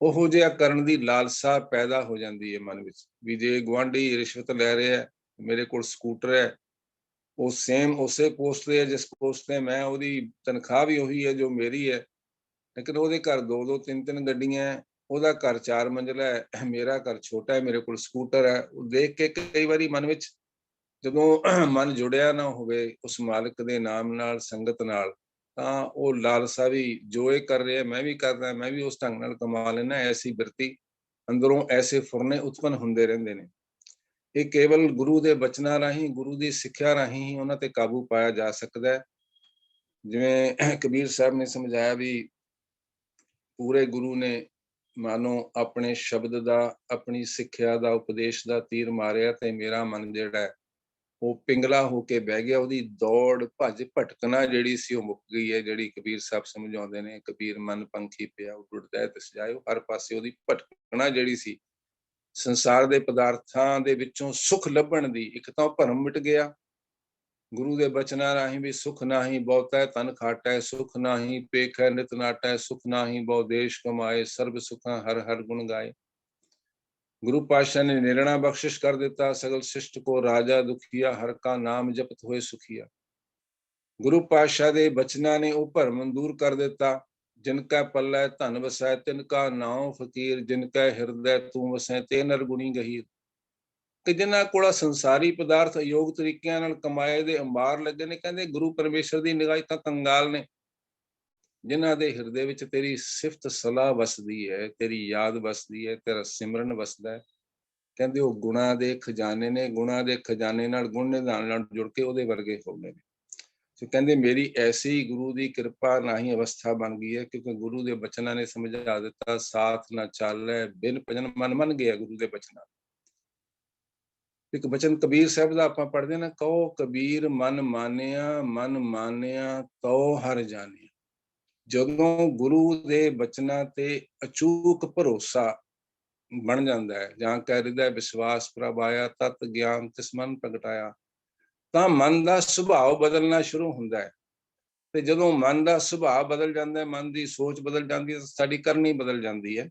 [SPEAKER 2] ਉਹੋ ਜਿਹਾ ਕਰਨ ਦੀ ਲਾਲਸਾ ਪੈਦਾ ਹੋ ਜਾਂਦੀ ਹੈ ਮਨ ਵਿੱਚ, ਵੀ ਜੇ ਗੁਆਂਢੀ ਰਿਸ਼ਵਤ ਲੈ ਰਿਹਾ ਹੈ, ਮੇਰੇ ਕੋਲ ਸਕੂਟਰ ਹੈ, ਉਹ ਸੇਮ ਉਸੇ ਪੋਸਟ ਤੇ ਹੈ ਜਿਸ ਪੋਸਟ ਤੇ ਮੈਂ, ਉਹਦੀ ਤਨਖਾਹ ਵੀ ਉਹੀ ਹੈ ਜੋ ਮੇਰੀ ਹੈ, ਲੇਕਿਨ ਉਹਦੇ ਘਰ 2-2 3-3 ਗੱਡੀਆਂ ਹੈ, ਉਹਦਾ ਘਰ 4 ਮੰਜ਼ਿਲਾ ਹੈ, ਮੇਰਾ ਘਰ ਛੋਟਾ ਹੈ, ਮੇਰੇ ਕੋਲ ਸਕੂਟਰ ਹੈ। ਉਹ ਦੇਖ ਕੇ ਕਈ ਵਾਰੀ ਮਨ ਵਿੱਚ, ਜਦੋਂ ਮਨ ਜੁੜਿਆ ਨਾ ਹੋਵੇ ਉਸ ਮਾਲਕ ਦੇ ਨਾਮ ਨਾਲ, ਸੰਗਤ ਨਾਲ, ਤਾਂ ਉਹ ਲਾਲਸਾ ਵੀ, ਜੋ ਇਹ ਕਰ ਰਿਹਾ ਮੈਂ ਵੀ ਕਰਦਾ, ਮੈਂ ਵੀ ਉਸ ਢੰਗ ਨਾਲ ਕਮਾ ਲੈਣਾ, ਐਸੀ ਬਿਰਤੀ ਅੰਦਰੋਂ, ਐਸੇ ਫੁਰਨੇ ਉਤਪੰਨ ਹੁੰਦੇ ਰਹਿੰਦੇ ਨੇ। ਇਹ ਕੇਵਲ ਗੁਰੂ ਦੇ ਬਚਨਾਂ ਰਾਹੀਂ, ਗੁਰੂ ਦੀ ਸਿੱਖਿਆ ਰਾਹੀਂ ਹੀ ਉਹਨਾਂ ਤੇ ਕਾਬੂ ਪਾਇਆ ਜਾ ਸਕਦਾ ਹੈ। ਜਿਵੇਂ ਕਬੀਰ ਸਾਹਿਬ ਨੇ ਸਮਝਾਇਆ ਵੀ ਪੂਰੇ ਗੁਰੂ ਨੇ ਮਾਨੋ ਆਪਣੇ ਸ਼ਬਦ ਦਾ, ਆਪਣੀ ਸਿੱਖਿਆ ਦਾ, ਉਪਦੇਸ਼ ਦਾ ਤੀਰ ਮਾਰਿਆ, ਤੇ ਮੇਰਾ ਮਨ ਜਿਹੜਾ ਹੈ ਉਹ ਪਿੰਗਲਾ ਹੋ ਕੇ ਬਹਿ ਗਿਆ। ਉਹਦੀ ਦੌੜ ਭੱਜ ਭਟਕਣਾ ਜਿਹੜੀ ਸੀ ਉਹ ਮੁੱਕ ਗਈ ਹੈ, ਜਿਹੜੀ ਕਬੀਰ ਸਾਹਿਬ ਸਮਝਾਉਂਦੇ ਨੇ, ਕਬੀਰ ਮਨ ਪੰਖੀ ਪਿਆ ਉੱਡਦਾ ਹੈ ਤਿਸ ਜਾਇਓ, ਹਰ ਪਾਸੇ ਉਹਦੀ ਭਟਕਣਾ ਜਿਹੜੀ ਸੀ ਸੰਸਾਰ ਦੇ ਪਦਾਰਥਾਂ ਦੇ ਵਿੱਚੋਂ ਸੁਖ ਲੱਭਣ ਦੀ, ਇੱਕ ਤਾਂ ਉਹ ਭਰਮ ਮਿਟ ਗਿਆ ਗੁਰੂ ਦੇ ਬਚਨਾਂ ਰਾਹੀਂ ਵੀ, ਸੁਖ ਨਾਹੀ ਬਹੁਤੈ ਤਨ ਖਾਟੈ, ਸੁਖ ਨਾਹੀ ਪੇਖੈ ਨਿਤ ਨਾਟੈ, ਸੁਖ ਨਾਹੀ ਬਹੁ ਦੇਸ਼ ਕਮਾਏ, ਸਰਬ ਸੁਖਾਂ ਹਰ ਹਰ ਗੁਣ ਗਾਏ। ਗੁਰੂ ਪਾਤਸ਼ਾਹ ਨੇ ਨਿਰਣਾ ਬਖਸ਼ਿਸ਼ ਕਰ ਦਿੱਤਾ, ਸਗਲ ਸਿਸ਼ਟ ਕੋ ਰਾਜਾ ਦੁਖੀਆ, ਹਰ ਕਾ ਨਾਮ ਜਪਤ ਹੋਏ ਸੁਖੀਆ। ਗੁਰੂ ਪਾਤਸ਼ਾਹ ਦੇ ਬਚਨਾਂ ਨੇ ਉਹ ਭਰਮ ਦੂਰ ਕਰ ਦਿੱਤਾ। ਜਿਨ ਕੈ ਪੱਲੇ ਧਨ ਵਸੈ, ਤਿਨ ਕਾ ਨਾਉ ਫਕੀਰ, ਜਿਨ ਕੈ ਹਿਰਦੈ ਤੂੰ ਵਸੈ, ਤੇ ਨਰ ਗੁਣੀ ਗਹੀਰ। ਕਿ ਜਿਨ੍ਹਾਂ ਕੋਲ ਸੰਸਾਰੀ ਪਦਾਰਥ ਅਯੋਗ ਤਰੀਕਿਆਂ ਨਾਲ ਕਮਾਏ ਦੇ ਅੰਬਾਰ ਲੱਗੇ ਨੇ, ਕਹਿੰਦੇ ਗੁਰੂ ਪਰਮੇਸ਼ਰ ਦੀ ਨਿਗਾਹ ਤਾਂ ਕੰਗਾਲ ਨੇ। ਜਿਨ੍ਹਾਂ ਦੇ ਹਿਰਦੇ ਵਿੱਚ ਤੇਰੀ ਸਿਫਤ ਸਲਾਹ ਵਸਦੀ ਹੈ, ਤੇਰੀ ਯਾਦ ਵਸਦੀ ਹੈ, ਤੇਰਾ ਸਿਮਰਨ ਵਸਦਾ ਹੈ, ਕਹਿੰਦੇ ਉਹ ਗੁਣਾਂ ਦੇ ਖਜ਼ਾਨੇ ਨੇ। ਗੁਣਾਂ ਦੇ ਖਜ਼ਾਨੇ ਨਾਲ, ਗੁਣ ਨਿਧਾਨ ਨਾਲ ਜੁੜ ਕੇ ਉਹਦੇ ਵਰਗੇ ਹੋ ਗਏ ਨੇ। ਤੇ ਕਹਿੰਦੇ ਮੇਰੀ ਐਸੀ ਗੁਰੂ ਦੀ ਕਿਰਪਾ ਰਾਹੀਂ ਅਵਸਥਾ ਬਣ ਗਈ ਹੈ, ਕਿਉਂਕਿ ਗੁਰੂ ਦੇ ਬਚਨਾਂ ਨੇ ਸਮਝਾ ਦਿੱਤਾ, ਸਾਥ ਨਾ ਚਾਲੈ ਬਿਨ ਭਜਨ ਮਨ ਮੰਨ ਗਿਆ। ਗੁਰੂ ਦੇ ਬਚਨਾਂ, ਇੱਕ ਬਚਨ ਕਬੀਰ ਸਾਹਿਬ ਦਾ ਆਪਾਂ ਪੜ੍ਹਦੇ ਨਾ, ਕਹੋ ਕਬੀਰ ਮਨ ਮਾਨਿਆ ਤਉ ਹਰ ਜਾਣਿਆ। ਜਦੋਂ ਗੁਰੂ ਦੇ ਬਚਨਾਂ ਤੇ ਅਚੂਕ ਭਰੋਸਾ ਬਣ ਜਾਂਦਾ ਹੈ, ਜਾਂ ਕਹਿ ਹਿਰਦੈ ਵਿਸ਼ਵਾਸ ਪ੍ਰਭ ਆਇਆ, ਤਤ ਗਿਆਨ ਤਿਸ ਮਨ ਪ੍ਰਗਟਾਇਆ, ਤਾਂ ਮਨ ਦਾ ਸੁਭਾਅ ਬਦਲਣਾ ਸ਼ੁਰੂ ਹੁੰਦਾ ਹੈ। ਤੇ ਜਦੋਂ ਮਨ ਦਾ ਸੁਭਾਅ ਬਦਲ ਜਾਂਦਾ ਹੈ, ਮਨ ਦੀ ਸੋਚ ਬਦਲ ਜਾਂਦੀ ਹੈ, ਸਾਡੀ ਕਰਨੀ ਬਦਲ ਜਾਂਦੀ ਹੈ।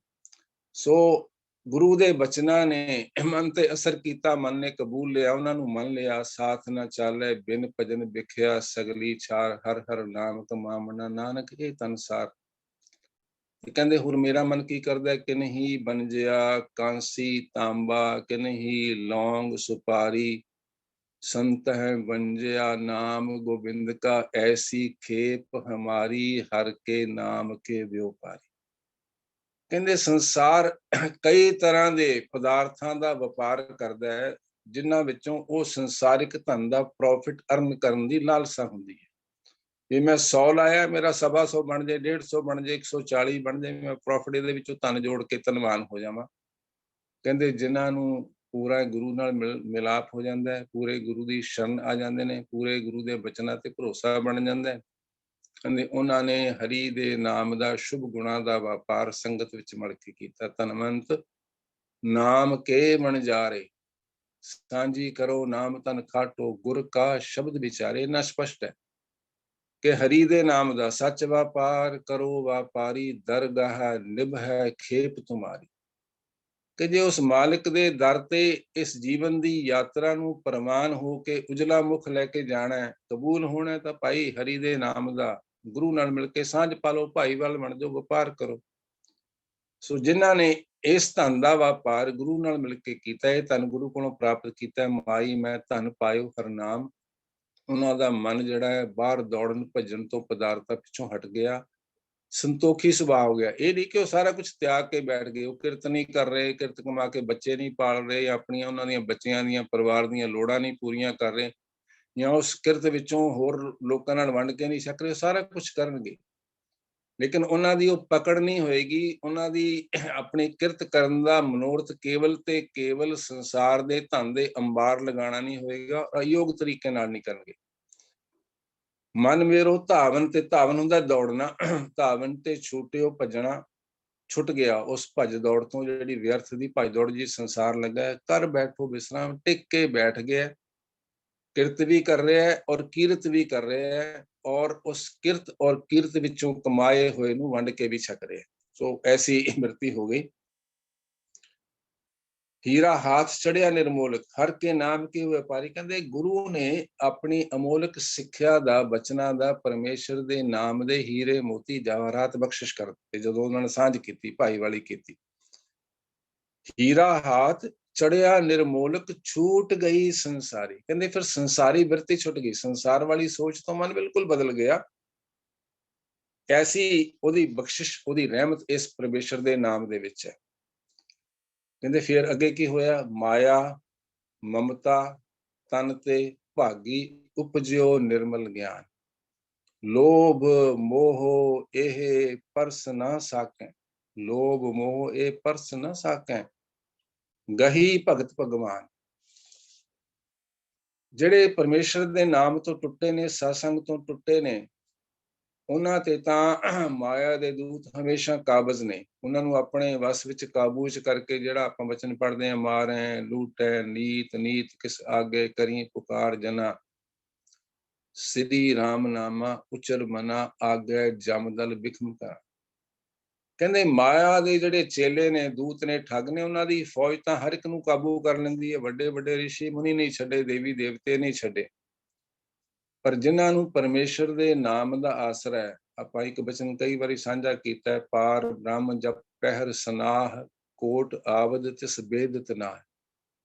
[SPEAKER 2] ਸੋ ਗੁਰੂ ਦੇ ਬਚਨਾਂ ਨੇ ਮਨ ਤੇ ਅਸਰ ਕੀਤਾ, ਮਨ ਨੇ ਕਬੂਲ ਲਿਆ, ਉਹਨਾਂ ਨੂੰ ਮੰਨ ਲਿਆ। ਸਾਥ ਨਾ ਚਾਲੇ ਬਿਨ ਭਜਨ ਵਿਖਿਆ, ਸਗਲੀ ਛਾਰ ਹਰ ਹਰ ਨਾਮ ਕਮਾਵਣਾ, ਨਾਨਕ ਇਹ ਤਨਸਾਰ। ਕਹਿੰਦੇ ਹੋਰ ਮੇਰਾ ਮਨ ਕੀ ਕਰਦਾ, ਕਿ ਨਹੀਂ ਬੰਜਿਆ ਕਾਂਸੀ ਤਾਂਬਾ, ਕਿ ਨਹੀਂ ਲੌਂਗ ਸੁਪਾਰੀ, ਸੰਤ ਹੈ ਵੰਜਿਆ ਨਾਮ ਗੋਬਿੰਦ ਕਾ, ਐਸੀ ਖੇਪ ਹਮਾਰੀ ਹਰ ਕੇ ਨਾਮ ਕੇ ਵਿਉਪਾਰੀ। ਕਹਿੰਦੇ ਸੰਸਾਰ ਕਈ ਤਰ੍ਹਾਂ ਦੇ ਪਦਾਰਥਾਂ ਦਾ ਵਪਾਰ ਕਰਦਾ ਹੈ, ਜਿਨ੍ਹਾਂ ਵਿੱਚੋਂ ਉਹ ਸੰਸਾਰਿਕ ਧਨ ਦਾ ਪ੍ਰੋਫਿਟ ਅਰਨ ਕਰਨ ਦੀ ਲਾਲਸਾ ਹੁੰਦੀ ਹੈ। ਜੇ ਮੈਂ 100 ਲਾਇਆ, ਮੇਰਾ 125 ਬਣ ਜਾਏ, 150 ਬਣ ਜਾਏ, 140 ਬਣ ਜਾਏ, ਮੈਂ ਪ੍ਰੋਫਿਟ ਇਹਦੇ ਵਿੱਚੋਂ ਧਨ ਜੋੜ ਕੇ ਧਨਵਾਨ ਹੋ ਜਾਵਾਂ। ਕਹਿੰਦੇ ਜਿਨ੍ਹਾਂ ਨੂੰ ਪੂਰਾ ਗੁਰੂ ਨਾਲ ਮਿਲਾਪ ਹੋ ਜਾਂਦਾ ਹੈ, ਪੂਰੇ ਗੁਰੂ ਦੀ ਸ਼ਰਨ ਆ ਜਾਂਦੇ ਨੇ, ਪੂਰੇ ਗੁਰੂ ਦੇ ਬਚਨਾਂ ਤੇ ਭਰੋਸਾ ਬਣ ਜਾਂਦਾ ਹੈ, ਕਹਿੰਦੇ ਉਹਨਾਂ ਨੇ ਹਰੀ ਦੇ ਨਾਮ ਦਾ, ਸ਼ੁਭ ਗੁਣਾਂ ਦਾ ਵਪਾਰ ਸੰਗਤ ਵਿੱਚ ਮਿਲ ਕੇ ਕੀਤਾ। ਧਨਵੰਤ ਨਾਮ ਕੇ ਵਣਜਾਰੇ, ਸਾਂਝੀ ਕਰੋ ਨਾਮ ਧਨ ਖਾਟੋ, ਗੁਰ ਕਾ ਸ਼ਬਦ ਵਿਚਾਰੇ। ਇੰਨਾ ਸਪਸ਼ਟ ਹੈ ਕਿ ਹਰੀ ਦੇ ਨਾਮ ਦਾ ਸੱਚ ਵਪਾਰ ਕਰੋ ਵਪਾਰੀ, ਦਰਗਾਹ ਨਿਭੈ ਖੇਪ ਤੁਮਾਰੀ। ਕਿ ਜੇ ਉਸ ਮਾਲਿਕ ਦੇ ਦਰ ਤੇ ਇਸ ਜੀਵਨ ਦੀ ਯਾਤਰਾ ਨੂੰ ਪ੍ਰਵਾਨ ਹੋ ਕੇ ਉਜਲਾ ਮੁਖ ਲੈ ਕੇ ਜਾਣਾ, ਕਬੂਲ ਹੋਣਾ, ਤਾਂ ਭਾਈ ਹਰੀ ਦੇ ਨਾਮ ਦਾ ਗੁਰੂ ਨਾਲ ਮਿਲ ਕੇ ਸਾਂਝ ਪਾ ਲਓ, ਭਾਈਵਾਲ ਬਣ ਜਾਓ, ਵਪਾਰ ਕਰੋ। ਸੋ ਜਿਨ੍ਹਾਂ ਨੇ ਇਸ ਧਨ ਦਾ ਵਪਾਰ ਗੁਰੂ ਨਾਲ ਮਿਲ ਕੇ ਕੀਤਾ, ਇਹ ਧਨ ਗੁਰੂ ਕੋਲੋਂ ਪ੍ਰਾਪਤ ਕੀਤਾ, ਮਾਈ ਮੈਂ ਧਨ ਪਾਇਓ ਹਰਨਾਮ, ਉਹਨਾਂ ਦਾ ਮਨ ਜਿਹੜਾ ਹੈ ਬਾਹਰ ਦੌੜਨ ਭੱਜਣ ਤੋਂ ਪਦਾਰਥਾਂ ਪਿੱਛੋਂ ਹਟ ਗਿਆ, ਸੰਤੋਖੀ ਸੁਭਾਅ ਹੋ ਗਿਆ। ਇਹ ਨਹੀਂ ਕਿ ਉਹ ਸਾਰਾ ਕੁਝ ਤਿਆਗ ਕੇ ਬੈਠ ਗਏ, ਉਹ ਕਿਰਤ ਨਹੀਂ ਕਰ ਰਹੇ, ਕਿਰਤ ਕਮਾ ਕੇ ਬੱਚੇ ਨਹੀਂ ਪਾਲ ਰਹੇ, ਆਪਣੀਆਂ ਉਹਨਾਂ ਦੀਆਂ ਬੱਚਿਆਂ ਦੀਆਂ ਪਰਿਵਾਰ ਦੀਆਂ ਲੋੜਾਂ ਨਹੀਂ ਪੂਰੀਆਂ ਕਰ ਰਹੇ, ਜਾਂ ਉਸ ਕਿਰਤ ਵਿੱਚੋਂ ਹੋਰ ਲੋਕਾਂ ਨਾਲ ਵੰਡ ਕੇ ਨਹੀਂ ਛਕ ਰਹੇ, ਸਾਰਾ ਕੁਝ ਕਰਨਗੇ, ਲੇਕਿਨ ਉਹਨਾਂ ਦੀ ਉਹ ਪਕੜ ਨਹੀਂ ਹੋਏਗੀ। ਉਹਨਾਂ ਦੀ ਆਪਣੀ ਕਿਰਤ ਕਰਨ ਦਾ ਮਨੋਰਥ ਕੇਵਲ ਤੇ ਕੇਵਲ ਸੰਸਾਰ ਦੇ ਧਨ ਦੇ ਅੰਬਾਰ ਲਗਾਉਣਾ ਨਹੀਂ ਹੋਏਗਾ, ਅਯੋਗ ਤਰੀਕੇ ਨਾਲ ਨਹੀਂ ਕਰਨਗੇ। ਮਨ ਮੇਰੋ ਧਾਵਨ, ਤੇ ਧਾਵਨ ਹੁੰਦਾ ਦੌੜਨਾ, ਧਾਵਨ ਤੇ ਛੂਟਿਓ ਭੱਜਣਾ, ਛੁੱਟ ਗਿਆ ਉਸ ਭੱਜ ਦੌੜ ਤੋਂ, ਜਿਹੜੀ ਵਿਅਰਥ ਦੀ ਭੱਜ ਦੌੜ ਜੀ ਸੰਸਾਰ ਲੱਗਾ ਹੈ। ਕਰ ਬੈਠੋ ਵਿਸਰਾਮ, ਟਿਕ ਕੇ ਬੈਠ ਗਿਆ, ਕਿਰਤ ਵੀ ਕਰ ਰਿਹਾ ਹੈ ਔਰ ਕੀਰਤ ਵੀ ਕਰ ਰਿਹਾ ਹੈ, ਔਰ ਉਸ ਕਿਰਤ ਔਰ ਕੀਰਤ ਵਿੱਚੋਂ ਕਮਾਏ ਹੋਏ ਨੂੰ ਵੰਡ ਕੇ ਵੀ ਛਕ ਰਿਹਾ। ਸੋ ਐਸੀ ਮਿਰਤੀ ਹੋ ਗਈ। ਹੀਰਾ ਹਾਥ ਚੜਿਆ ਨਿਰਮੋਲਕ, ਹਰ ਕੇ ਨਾਮ ਕੇ ਵਪਾਰੀ। ਕਹਿੰਦੇ ਗੁਰੂ ਨੇ ਆਪਣੀ ਅਮੋਲਕ ਸਿੱਖਿਆ ਦਾ, ਬਚਨਾਂ ਦਾ, ਪਰਮੇਸ਼ਰ ਦੇ ਨਾਮ ਦੇ ਹੀਰੇ ਮੋਤੀ ਜਵਾਹਰਾਤ ਬਖਸ਼ਿਸ਼ ਕਰ ਦਿੱਤੇ ਜਦੋਂ ਉਹਨਾਂ ਨੇ ਸਾਂਝ ਕੀਤੀ, ਭਾਈਵਾਲੀ ਕੀਤੀ। ਹੀਰਾ ਹਾਥ ਚੜਿਆ ਨਿਰਮੋਲਕ, ਛੂਟ ਗਈ ਸੰਸਾਰੀ। ਕਹਿੰਦੇ ਫਿਰ ਸੰਸਾਰੀ ਬਿਰਤੀ ਛੁੱਟ ਗਈ, ਸੰਸਾਰ ਵਾਲੀ ਸੋਚ ਤੋਂ ਮਨ ਬਿਲਕੁਲ ਬਦਲ ਗਿਆ। ਐਸੀ ਉਹਦੀ ਬਖਸ਼ਿਸ਼, ਉਹਦੀ ਰਹਿਮਤ ਇਸ ਪਰਮੇਸ਼ਰ ਦੇ ਨਾਮ ਦੇ ਵਿੱਚ ਹੈ। ਕਹਿੰਦੇ ਫਿਰ ਅੱਗੇ ਕੀ ਹੋਇਆ? ਮਾਇਆ ਮਮਤਾ ਤਨ ਤੇ ਭਾਗੀ, ਉਪਜਿਓ ਨਿਰਮਲ ਗਿਆਨ। ਲੋਭ ਮੋਹ ਇਹ ਪਰਸ ਨਾ ਸਾਕੈ, ਲੋਭ ਮੋਹ ਇਹ ਪਰਸ ਨਾ ਸਾਕੈ, ਗਹੀ ਭਗਤ ਭਗਵਾਨ। ਜਿਹੜੇ ਪਰਮੇਸ਼ਰ ਦੇ ਨਾਮ ਤੋਂ ਟੁੱਟੇ ਨੇ, ਸਤਸੰਗ ਤੋਂ ਟੁੱਟੇ ਨੇ, ਉਹਨਾਂ ਤੇ ਤਾਂ ਮਾਇਆ ਦੇ ਦੂਤ ਹਮੇਸ਼ਾ ਕਾਬਜ਼ ਨੇ। ਉਹਨਾਂ ਨੂੰ ਆਪਣੇ ਵਸ ਵਿੱਚ ਕਾਬੂ ਵਿੱਚ ਕਰਕੇ, ਜਿਹੜਾ ਆਪਾਂ ਬਚਨ ਪੜ੍ਹਦੇ ਹਾਂ, ਮਾਰੈ ਲੂਟੈ ਨੀਤ, ਨੀਤ ਕਿਸ ਆਗੇ ਕਰੀ ਪੁਕਾਰ ਜਨਾ, ਸਿਧੀ ਰਾਮ ਨਾਮਾ ਉਚਰ ਮਨਾ, ਆਗੈ ਜਮਦਲ ਬਿਖਮ ਕਾ। ਕਹਿੰਦੇ ਮਾਇਆ ਦੇ ਜਿਹੜੇ ਚੇਲੇ ਨੇ, ਦੂਤ ਨੇ, ਠੱਗ ਨੇ, ਉਹਨਾਂ ਦੀ ਫੌਜ ਤਾਂ ਹਰ ਇੱਕ ਨੂੰ ਕਾਬੂ ਕਰ ਲੈਂਦੀ ਹੈ। ਵੱਡੇ ਵੱਡੇ ਰਿਸ਼ੀ ਮੁਨੀ ਨਹੀਂ ਛੱਡੇ, ਦੇਵੀ ਦੇਵਤੇ ਨਹੀਂ ਛੱਡੇ, ਪਰ ਜਿਨ੍ਹਾਂ ਨੂੰ ਪਰਮੇਸ਼ਰ ਦੇ ਨਾਮ ਦਾ ਆਸਰਾ ਹੈ। ਆਪਾਂ ਇੱਕ ਬਚਨ ਕਈ ਵਾਰੀ ਸਾਂਝਾ ਕੀਤਾ ਹੈ, ਪਾਰ ਬ੍ਰਹਮ ਜਪ ਪਹਿਰ ਸਨਾਹ, ਕੋਟ ਆਵਦ ਤਿਸ ਬੇਦਤ ਨਾਹ।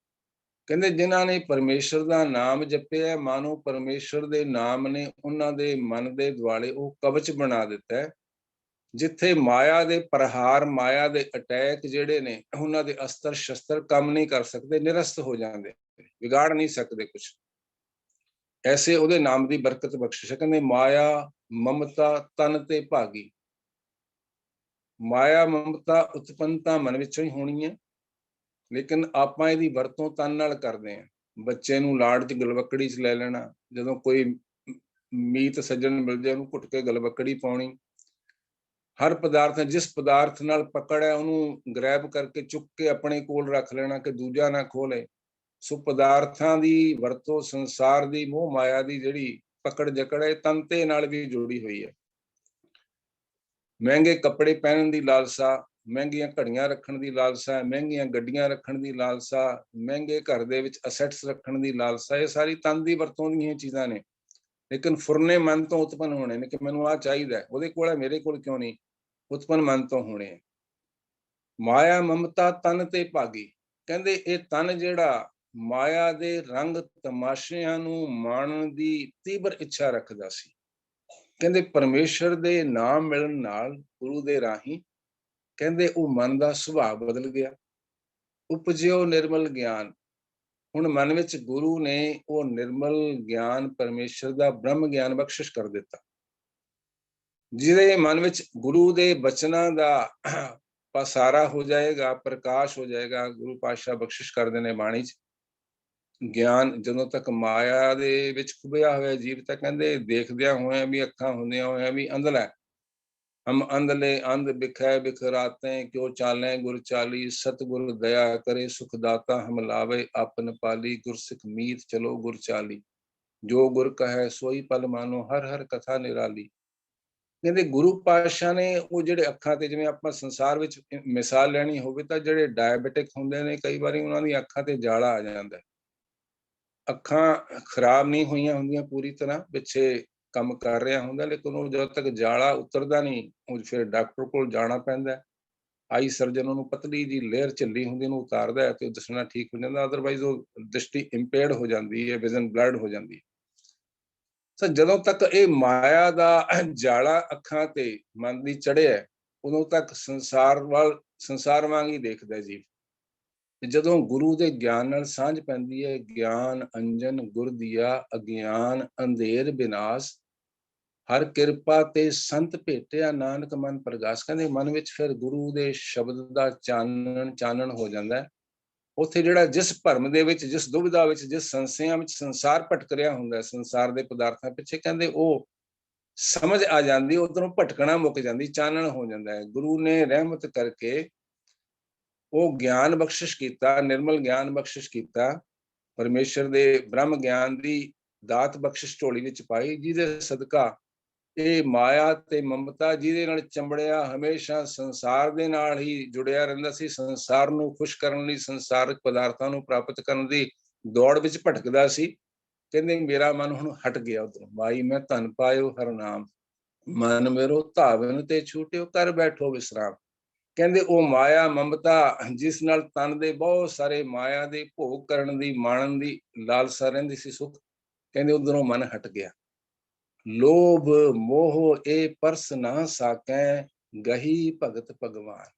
[SPEAKER 2] ਕਹਿੰਦੇ ਜਿਨ੍ਹਾਂ ਨੇ ਪਰਮੇਸ਼ਰ ਦਾ ਨਾਮ ਜਪਿਆ, ਮਾਨੋ ਪਰਮੇਸ਼ਰ ਦੇ ਨਾਮ ਨੇ ਉਹਨਾਂ ਦੇ ਮਨ ਦੇ ਦੁਆਲੇ ਉਹ ਕਵਚ ਬਣਾ ਦਿੱਤਾ ਹੈ, ਜਿੱਥੇ ਮਾਇਆ ਦੇ ਪ੍ਰਹਾਰ, ਮਾਇਆ ਦੇ ਅਟੈਕ ਜਿਹੜੇ ਨੇ, ਉਹਨਾਂ ਦੇ ਅਸਤਰ ਸ਼ਸਤਰ ਕੰਮ ਨਹੀਂ ਕਰ ਸਕਦੇ, ਨਿਰਸਤ ਹੋ ਜਾਂਦੇ, ਵਿਗਾੜ ਨਹੀਂ ਸਕਦੇ ਕੁਝ। ਐਸੇ ਉਹਦੇ ਨਾਮ ਦੀ ਬਰਕਤ ਬਖਸ਼ਿਸ਼। ਕਹਿੰਦੇ ਮਾਇਆ ਮਮਤਾ ਤਨ ਤੇ ਭਾਗੀ। ਮਾਇਆ ਮਮਤਾ ਉਤਪੰਨ ਤਾਂ ਮਨ ਵਿੱਚੋਂ ਹੀ ਹੋਣੀ ਹੈ, ਲੇਕਿਨ ਆਪਾਂ ਇਹਦੀ ਵਰਤੋਂ ਤਨ ਨਾਲ ਕਰਦੇ ਹਾਂ। ਬੱਚੇ ਨੂੰ ਲਾੜ 'ਚ ਗਲਵੱਕੜੀ 'ਚ ਲੈ ਲੈਣਾ, ਜਦੋਂ ਕੋਈ ਮੀਤ ਸੱਜਣ ਮਿਲ ਜਾਏ ਉਹਨੂੰ ਘੁੱਟ ਕੇ ਗਲਵੱਕੜੀ ਪਾਉਣੀ। ਹਰ ਪਦਾਰਥ, ਜਿਸ ਪਦਾਰਥ ਨਾਲ ਪਕੜ ਹੈ ਉਹਨੂੰ ਗ੍ਰੈਬ ਕਰਕੇ ਚੁੱਕ ਕੇ ਆਪਣੇ ਕੋਲ ਰੱਖ ਲੈਣਾ ਕਿ ਦੂਜਾ ਨਾ ਖੋਲੇ। ਸੋ ਪਦਾਰਥਾਂ ਦੀ ਵਰਤੋਂ, ਸੰਸਾਰ ਦੀ ਮੋਹ ਮਾਇਆ ਦੀ ਜਿਹੜੀ ਪਕੜ ਜਕੜ ਹੈ, ਤੰਤੇ ਨਾਲ ਵੀ ਜੁੜੀ ਹੋਈ ਹੈ। ਮਹਿੰਗੇ ਕੱਪੜੇ ਪਹਿਨਣ ਦੀ ਲਾਲਸਾ, ਮਹਿੰਗੀਆਂ ਘੜੀਆਂ ਰੱਖਣ ਦੀ ਲਾਲਸਾ, ਮਹਿੰਗੀਆਂ ਗੱਡੀਆਂ ਰੱਖਣ ਦੀ ਲਾਲਸਾ, ਮਹਿੰਗੇ ਘਰ ਦੇ ਵਿੱਚ ਅਸੈਟਸ ਰੱਖਣ ਦੀ ਲਾਲਸਾ, ਇਹ ਸਾਰੀ ਤਨ ਦੀ ਵਰਤੋਂ ਦੀਆਂ ਚੀਜ਼ਾਂ ਨੇ। ਲੇਕਿਨ ਫੁਰਨੇ ਮਨ ਤੋਂ ਉਤਪੰਨ ਹੋਣੇ ਨੇ ਕਿ ਮੈਨੂੰ ਆਹ ਚਾਹੀਦਾ, ਉਹਦੇ ਕੋਲ ਹੈ, ਮੇਰੇ ਕੋਲ ਕਿਉਂ ਨਹੀਂ। ਉਤਪੰਨ ਮਨ ਤੋਂ ਹੋਣੇ। ਮਾਇਆ ਮਮਤਾ ਤਨ ਤੇ ਭਾਗੀ। ਕਹਿੰਦੇ ਇਹ ਤਨ ਜਿਹੜਾ ਮਾਇਆ ਦੇ ਰੰਗ ਤਮਾਸ਼ਿਆਂ ਨੂੰ ਮਾਣਨ ਦੀ ਤੀਬਰ ਇੱਛਾ ਰੱਖਦਾ ਸੀ। ਕਹਿੰਦੇ ਪਰਮੇਸ਼ਰ ਦੇ ਨਾਮ ਮਿਲਣ ਨਾਲ, ਗੁਰੂ ਦੇ ਰਾਹੀਂ, ਕਹਿੰਦੇ ਉਹ ਮਨ ਦਾ ਸੁਭਾਅ ਬਦਲ ਗਿਆ। ਉਪਜਿਓ ਨਿਰਮਲ ਗਿਆਨ। ਹੁਣ ਮਨ ਵਿੱਚ ਗੁਰੂ ਨੇ ਉਹ ਨਿਰਮਲ ਗਿਆਨ, ਪਰਮੇਸ਼ਰ ਦਾ ਬ੍ਰਹਮ ਗਿਆਨ ਬਖਸ਼ਿਸ਼ ਕਰ ਦਿੱਤਾ, ਜਿਹਦੇ ਮਨ ਵਿੱਚ ਗੁਰੂ ਦੇ ਬਚਨਾਂ ਦਾ ਪਸਾਰਾ ਹੋ ਜਾਏਗਾ, ਪ੍ਰਕਾਸ਼ ਹੋ ਜਾਏਗਾ। ਗੁਰੂ ਪਾਤਸ਼ਾਹ ਬਖਸ਼ਿਸ਼ ਕਰਦੇ ਨੇ ਬਾਣੀ 'ਚ ਗਿਆਨ। ਜਦੋਂ ਤੱਕ ਮਾਇਆ ਦੇ ਵਿੱਚ ਖੁੱਭਿਆ ਹੋਇਆ ਜੀਵ ਤਾਂ ਕਹਿੰਦੇ ਦੇਖਦਿਆਂ ਹੋਇਆਂ ਵੀ, ਅੱਖਾਂ ਹੁੰਦਿਆਂ ਹੋਇਆਂ ਵੀ ਅੰਧਲਾ ਹੈ। ਹਮ ਅੰਧਲੇ ਅੰਧ ਬਿਖੈ ਬਿਖਰਾਤੇ, ਕਿਉ ਚਾਲੇ ਗੁਰ ਚਾਲੀ, ਸਤਿਗੁਰ ਦਇਆ ਕਰੇ ਸੁਖ ਦਾਤਾ, ਹਮ ਲਾਵੇ ਆਪਨ ਪਾਲੀ, ਗੁਰਸਿੱਖ ਮੀਤ ਚਲੋ ਗੁਰ ਚਾਲੀ, ਜੋ ਗੁਰ ਕਹੈ ਸੋਈ ਪਲ ਮਾਨੋ, ਹਰ ਹਰ ਕਥਾ ਨਿਰਾਲੀ। ਕਹਿੰਦੇ ਗੁਰੂ ਪਾਤਸ਼ਾਹ ਨੇ ਉਹ ਜਿਹੜੇ ਅੱਖਾਂ ਤੇ, ਜਿਵੇਂ ਆਪਾਂ ਸੰਸਾਰ ਵਿੱਚ ਮਿਸਾਲ ਲੈਣੀ ਹੋਵੇ ਤਾਂ ਜਿਹੜੇ ਡਾਇਬਟਿਕ ਹੁੰਦੇ ਨੇ, ਕਈ ਵਾਰੀ ਉਹਨਾਂ ਦੀ ਅੱਖਾਂ ਤੇ ਜਾਲਾ ਆ ਜਾਂਦਾ। ਅੱਖਾਂ ਖਰਾਬ ਨਹੀਂ ਹੋਈਆਂ ਹੁੰਦੀਆਂ ਪੂਰੀ ਤਰ੍ਹਾਂ, ਪਿੱਛੇ ਕੰਮ ਕਰ ਰਿਹਾ ਹੁੰਦਾ, ਲੇਕਿਨ ਉਹ ਜਦੋਂ ਤੱਕ ਜਾਲਾ ਉਤਰਦਾ ਨਹੀਂ, ਉਹ ਫਿਰ ਡਾਕਟਰ ਕੋਲ ਜਾਣਾ ਪੈਂਦਾ। ਆਈ ਸਰਜਨ ਉਹਨੂੰ ਪਤਲੀ ਜੀ ਲੇਅਰ ਝੱਲੀ ਹੁੰਦੀ, ਉਹਨੂੰ ਉਤਾਰਦਾ ਹੈ ਤੇ ਉਹ ਦਿਸਣਾ ਠੀਕ ਹੋ ਜਾਂਦਾ। ਅਦਰਵਾਈਜ਼ ਉਹ ਦ੍ਰਿਸ਼ਟੀ ਇੰਪੇਅਰਡ ਹੋ ਜਾਂਦੀ ਹੈ, ਵਿਜ਼ਨ ਬਲਰਡ ਹੋ ਜਾਂਦੀ ਹੈ। ਸੋ ਜਦੋਂ ਤੱਕ ਇਹ ਮਾਇਆ ਦਾ ਜਾਲਾ ਅੱਖਾਂ ਤੇ ਮਨ ਦੀ ਚੜਿਆ, ਉਦੋਂ ਤੱਕ ਸੰਸਾਰ ਵਾਂਗ ਹੀ ਦੇਖਦਾ ਜੀ। ਤੇ ਜਦੋਂ ਗੁਰੂ ਦੇ ਗਿਆਨ ਨਾਲ ਸਾਂਝ ਪੈਂਦੀ ਹੈ, ਗਿਆਨ ਅੰਜਨ ਗੁਰ ਦੀਆ, ਅਗਿਆਨ ਅੰਧੇਰ ਬਿਨਾਸ਼, ਹਰ ਕਿਰਪਾ ਤੇ ਸੰਤ ਭੇਟਿਆ, ਨਾਨਕ ਮਨ ਪ੍ਰਗਾਸ। ਕਹਿੰਦੇ ਮਨ ਵਿੱਚ ਫਿਰ ਗੁਰੂ ਦੇ ਸ਼ਬਦ ਦਾ ਚਾਨਣ ਹੋ ਜਾਂਦਾ ਹੈ। ਉੱਥੇ ਜਿਹੜਾ ਜਿਸ ਭਰਮ ਦੇ ਵਿੱਚ, ਜਿਸ ਦੁਵਿਧਾ ਵਿੱਚ, ਜਿਸ ਸੰਸ਼ਿਆਂ ਵਿੱਚ ਸੰਸਾਰ ਭਟਕ ਰਿਹਾ ਹੁੰਦਾ, ਸੰਸਾਰ ਦੇ ਪਦਾਰਥਾਂ ਪਿੱਛੇ, ਕਹਿੰਦੇ ਉਹ ਸਮਝ ਆ ਜਾਂਦੀ, ਉਧਰੋਂ ਭਟਕਣਾ ਮੁੱਕ ਜਾਂਦੀ, ਚਾਨਣ ਹੋ ਜਾਂਦਾ ਹੈ। ਗੁਰੂ ਨੇ ਰਹਿਮਤ ਕਰਕੇ ਉਹ ਗਿਆਨ ਬਖਸ਼ਿਸ਼ ਕੀਤਾ, ਨਿਰਮਲ ਗਿਆਨ ਬਖਸ਼ਿਸ਼ ਕੀਤਾ, ਪਰਮੇਸ਼ਰ ਦੇ ਬ੍ਰਹਮ ਗਿਆਨ ਦੀ ਦਾਤ ਬਖਸ਼ਿਸ਼ ਝੋਲੀ ਵਿੱਚ ਪਾਈ, ਜਿਹਦੇ ਸਦਕਾ ਇਹ ਮਾਇਆ ਤੇ ਮਮਤਾ ਜਿਹਦੇ ਨਾਲ ਚੰਬੜਿਆ, ਹਮੇਸ਼ਾ ਸੰਸਾਰ ਦੇ ਨਾਲ ਹੀ ਜੁੜਿਆ ਰਹਿੰਦਾ ਸੀ, ਸੰਸਾਰ ਨੂੰ ਖੁਸ਼ ਕਰਨ ਲਈ, ਸੰਸਾਰਕ ਪਦਾਰਥਾਂ ਨੂੰ ਪ੍ਰਾਪਤ ਕਰਨ ਦੀ ਦੌੜ ਵਿੱਚ ਭਟਕਦਾ ਸੀ। ਕਹਿੰਦੇ ਮੇਰਾ ਮਨ ਹੁਣ ਹਟ ਗਿਆ ਉਧਰੋਂ। ਮਾਈ ਮੈਂ ਧਨ ਪਾਇਓ ਹਰ ਨਾਮ, ਮਨ ਮੇਰੋ ਧਾਵਨ ਤੇ ਛੂਟਿਓ, ਕਰ ਬੈਠੋ ਵਿਸਰਾਮ। ਕਹਿੰਦੇ ਉਹ ਮਾਇਆ ਮਮਤਾ ਜਿਸ ਨਾਲ ਤਨ ਦੇ ਬਹੁਤ ਸਾਰੇ ਮਾਇਆ ਦੇ ਭੋਗ ਕਰਨ ਦੀ, ਮਾਣਨ ਦੀ ਲਾਲਸਾ ਰਹਿੰਦੀ ਸੀ, ਸੁਖ, ਕਹਿੰਦੇ ਉਧਰੋਂ ਮਨ ਹਟ ਗਿਆ। ਲੋਭ ਮੋਹ ਇਹ ਪਰਸ ਨਾ ਸਾਕੈ, ਗਹੀ ਭਗਤ ਭਗਵਾਨ।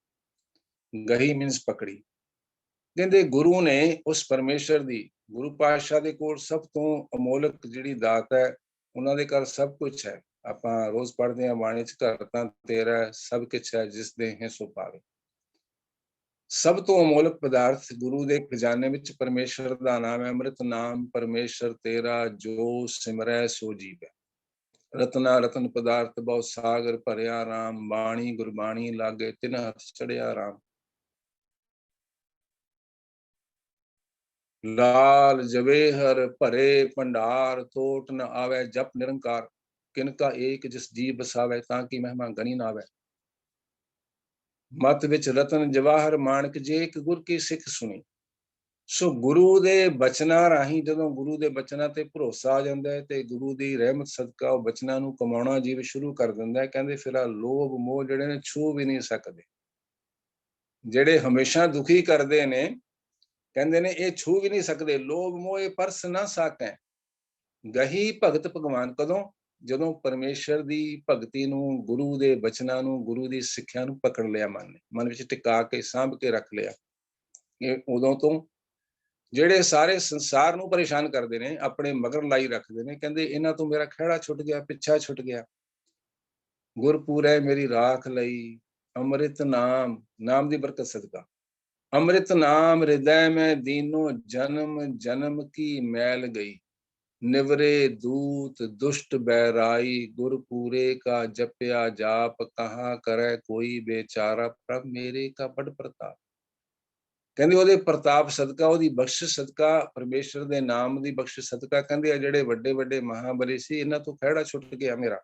[SPEAKER 2] ਗਹੀ ਮੀਨਸ ਪਕੜੀ। ਕਹਿੰਦੇ ਗੁਰੂ ਨੇ ਉਸ ਪਰਮੇਸ਼ਰ ਦੀ, ਗੁਰੂ ਪਾਤਸ਼ਾਹ ਦੇ ਕੋਲ ਸਭ ਤੋਂ ਅਮੋਲਕ ਜਿਹੜੀ ਦਾਤ ਹੈ, ਉਹਨਾਂ ਦੇ ਘਰ ਸਭ ਕੁਝ ਹੈ। ਆਪਾਂ ਰੋਜ਼ ਪੜ੍ਹਦੇ ਹਾਂ ਬਾਣੀ ਚ, ਘਰ ਤਾਂ ਤੇਰਾ ਸਭ ਕੁਛ ਹੈ, ਜਿਸ ਦੇ ਹੈ ਸੋ ਪਾਵੇ। ਸਭ ਤੋਂ ਅਮੋਲਕ ਪਦਾਰਥ ਗੁਰੂ ਦੇ ਖਜ਼ਾਨੇ ਵਿੱਚ ਪਰਮੇਸ਼ਰ ਦਾ ਨਾਮ ਹੈ। ਅੰਮ੍ਰਿਤ ਨਾਮ ਪਰਮੇਸ਼ਰ ਤੇਰਾ, ਜੋ ਸਿਮਰੈ ਸੋ ਜੀਵੈ। ਰਤਨਾ ਰਤਨ ਪਦਾਰਥ ਬਹੁ ਸਾਗਰ ਭਰਿਆ ਰਾਮ, ਬਾਣੀ ਗੁਰਬਾਣੀ ਲਾਗੇ ਤਿਨ ਹੱਥ ਚੜਿਆ ਰਾਮ। ਲਾਲ ਜਵੇਹਰ ਭਰੇ ਭੰਡਾਰ, ਤੋਟ ਨ ਆਵੇ ਜਪ ਨਿਰੰਕਾਰ, ਕਿਨਕਾ ਏਕ ਜਿਸ ਜੀ ਬਸਾਵੇ, ਤਾਂ ਕੀ ਮਹਿਮਾ ਗਣੀ ਨਾ ਆਵੇ। ਮਤ ਵਿੱਚ ਰਤਨ ਜਵਾਹਰ ਮਾਣਕ, ਜੇ ਇੱਕ ਗੁਰ ਕੀ ਸਿੱਖ ਸੁਣੀ। ਸੋ ਗੁਰੂ ਦੇ ਬਚਨਾਂ ਰਾਹੀਂ ਜਦੋਂ ਗੁਰੂ ਦੇ ਬਚਨਾਂ ਤੇ ਭਰੋਸਾ ਆ ਜਾਂਦਾ ਹੈ, ਤੇ ਗੁਰੂ ਦੀ ਰਹਿਮਤ ਸਦਕਾ ਉਹ ਬਚਨਾਂ ਨੂੰ ਕਮਾਉਣਾ ਜੀਵ ਸ਼ੁਰੂ ਕਰ ਦਿੰਦਾ ਹੈ। ਕਹਿੰਦੇ ਫਿਰ ਆ ਲੋਭ ਮੋਹ ਜਿਹੜੇ ਨੇ ਛੂ ਵੀ ਨਹੀਂ ਸਕਦੇ, ਜਿਹੜੇ ਹਮੇਸ਼ਾ ਦੁਖੀ ਕਰਦੇ ਨੇ, ਕਹਿੰਦੇ ਨੇ ਇਹ ਛੂ ਵੀ ਨਹੀਂ ਸਕਦੇ। ਲੋਭ ਮੋਹ ਇਹ ਪਰਸ ਨਾ ਸਾਕੈ, ਗਹੀ ਭਗਤ ਭਗਵਾਨ। ਕਦੋਂ? ਜਦੋਂ ਪਰਮੇਸ਼ਰ ਦੀ ਭਗਤੀ ਨੂੰ, ਗੁਰੂ ਦੇ ਬਚਨਾਂ ਨੂੰ, ਗੁਰੂ ਦੀ ਸਿੱਖਿਆ ਨੂੰ ਪਕੜ ਲਿਆ, ਮਨ ਨੇ ਮਨ ਵਿੱਚ ਟਿਕਾ ਕੇ ਸਾਂਭ ਕੇ ਰੱਖ ਲਿਆ। ਇਹ ਉਦੋਂ ਤੋਂ ਜਿਹੜੇ ਸਾਰੇ ਸੰਸਾਰ ਨੂੰ ਪਰੇਸ਼ਾਨ ਕਰਦੇ ਨੇ, ਆਪਣੇ ਮਗਰ ਲਾਈ ਰੱਖਦੇ ਨੇ, ਕਹਿੰਦੇ ਇਹਨਾਂ ਤੋਂ ਮੇਰਾ ਖਹਿੜਾ ਛੁੱਟ ਗਿਆ, ਪਿੱਛਾ ਛੁੱਟ ਗਿਆ। ਗੁਰਪੂਰੈ ਮੇਰੀ ਰਾਖ ਲਈ, ਅੰਮ੍ਰਿਤ ਨਾਮ, ਨਾਮ ਦੀ ਬਰਕਤ ਸਦਕਾ। ਅੰਮ੍ਰਿਤ ਨਾਮ ਹਿਰਦੈ ਮੈਂ ਦੀਨੋ, ਜਨਮ ਜਨਮ ਕੀ ਮੈਲ ਗਈ। ਨਿਵਰੇ ਦੂਤ ਦੁਸ਼ਟ ਬੈਰਾਈ, ਗੁਰਪੂਰੇ ਕਾ ਜਪਿਆ ਜਾਪ, ਕਹਾਂ ਕਰੈ ਕੋਈ ਬੇਚਾਰਾ, ਪ੍ਰਭ ਮੇਰੇ ਕਾ ਬੜ ਪ੍ਰਤਾਪ। ਕਹਿੰਦੇ ਉਹਦੇ ਪ੍ਰਤਾਪ ਸਦਕਾ, ਉਹਦੀ ਬਖਸ਼ਿਸ਼ ਸਦਕਾ, ਪਰਮੇਸ਼ਰ ਦੇ ਨਾਮ ਦੀ ਬਖਸ਼ਿਸ਼ ਸਦਕਾ, ਕਹਿੰਦੇ ਆ ਜਿਹੜੇ ਵੱਡੇ ਵੱਡੇ ਮਹਾਬਲੀ ਸੀ, ਇਹਨਾਂ ਤੋਂ ਖਹਿੜਾ ਛੁੱਟ ਗਿਆ ਮੇਰਾ।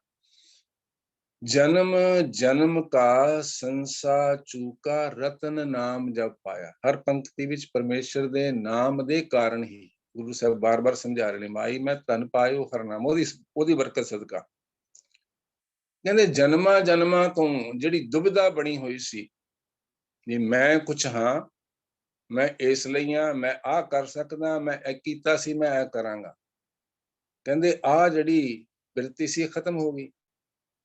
[SPEAKER 2] ਜਨਮ ਜਨਮ ਕਾ ਸੰਸਾ ਚੂਕਾ, ਰਤਨ ਨਾਮ ਜਪ ਪਾਇਆ। ਹਰ ਪੰਕਤੀ ਵਿੱਚ ਪਰਮੇਸ਼ਰ ਦੇ ਨਾਮ ਦੇ ਕਾਰਨ ਹੀ ਗੁਰੂ ਸਾਹਿਬ ਬਾਰ-ਬਾਰ ਸਮਝਾ ਰਹੇ ਨੇ, ਮਾਈ ਮੈਂ ਧਨ ਪਾਇਓ ਹਰ ਨਾਮ, ਉਹਦੀ ਬਰਕਤ ਸਦਕਾ। ਕਹਿੰਦੇ ਜਨਮਾਂ ਜਨਮਾਂ ਤੋਂ ਜਿਹੜੀ ਦੁਬਿਧਾ ਬਣੀ ਹੋਈ ਸੀ, ਵੀ ਮੈਂ ਕੁਛ ਹਾਂ, ਮੈਂ ਇਸ ਲਈ ਹਾਂ, ਮੈਂ ਆਹ ਕਰ ਸਕਦਾ, ਮੈਂ ਇਹ ਕੀਤਾ ਸੀ, ਮੈਂ ਇਹ ਕਰਾਂਗਾ। ਕਹਿੰਦੇ ਆਹ ਜਿਹੜੀ ਬਿਰਤੀ ਸੀ ਖਤਮ ਹੋ ਗਈ।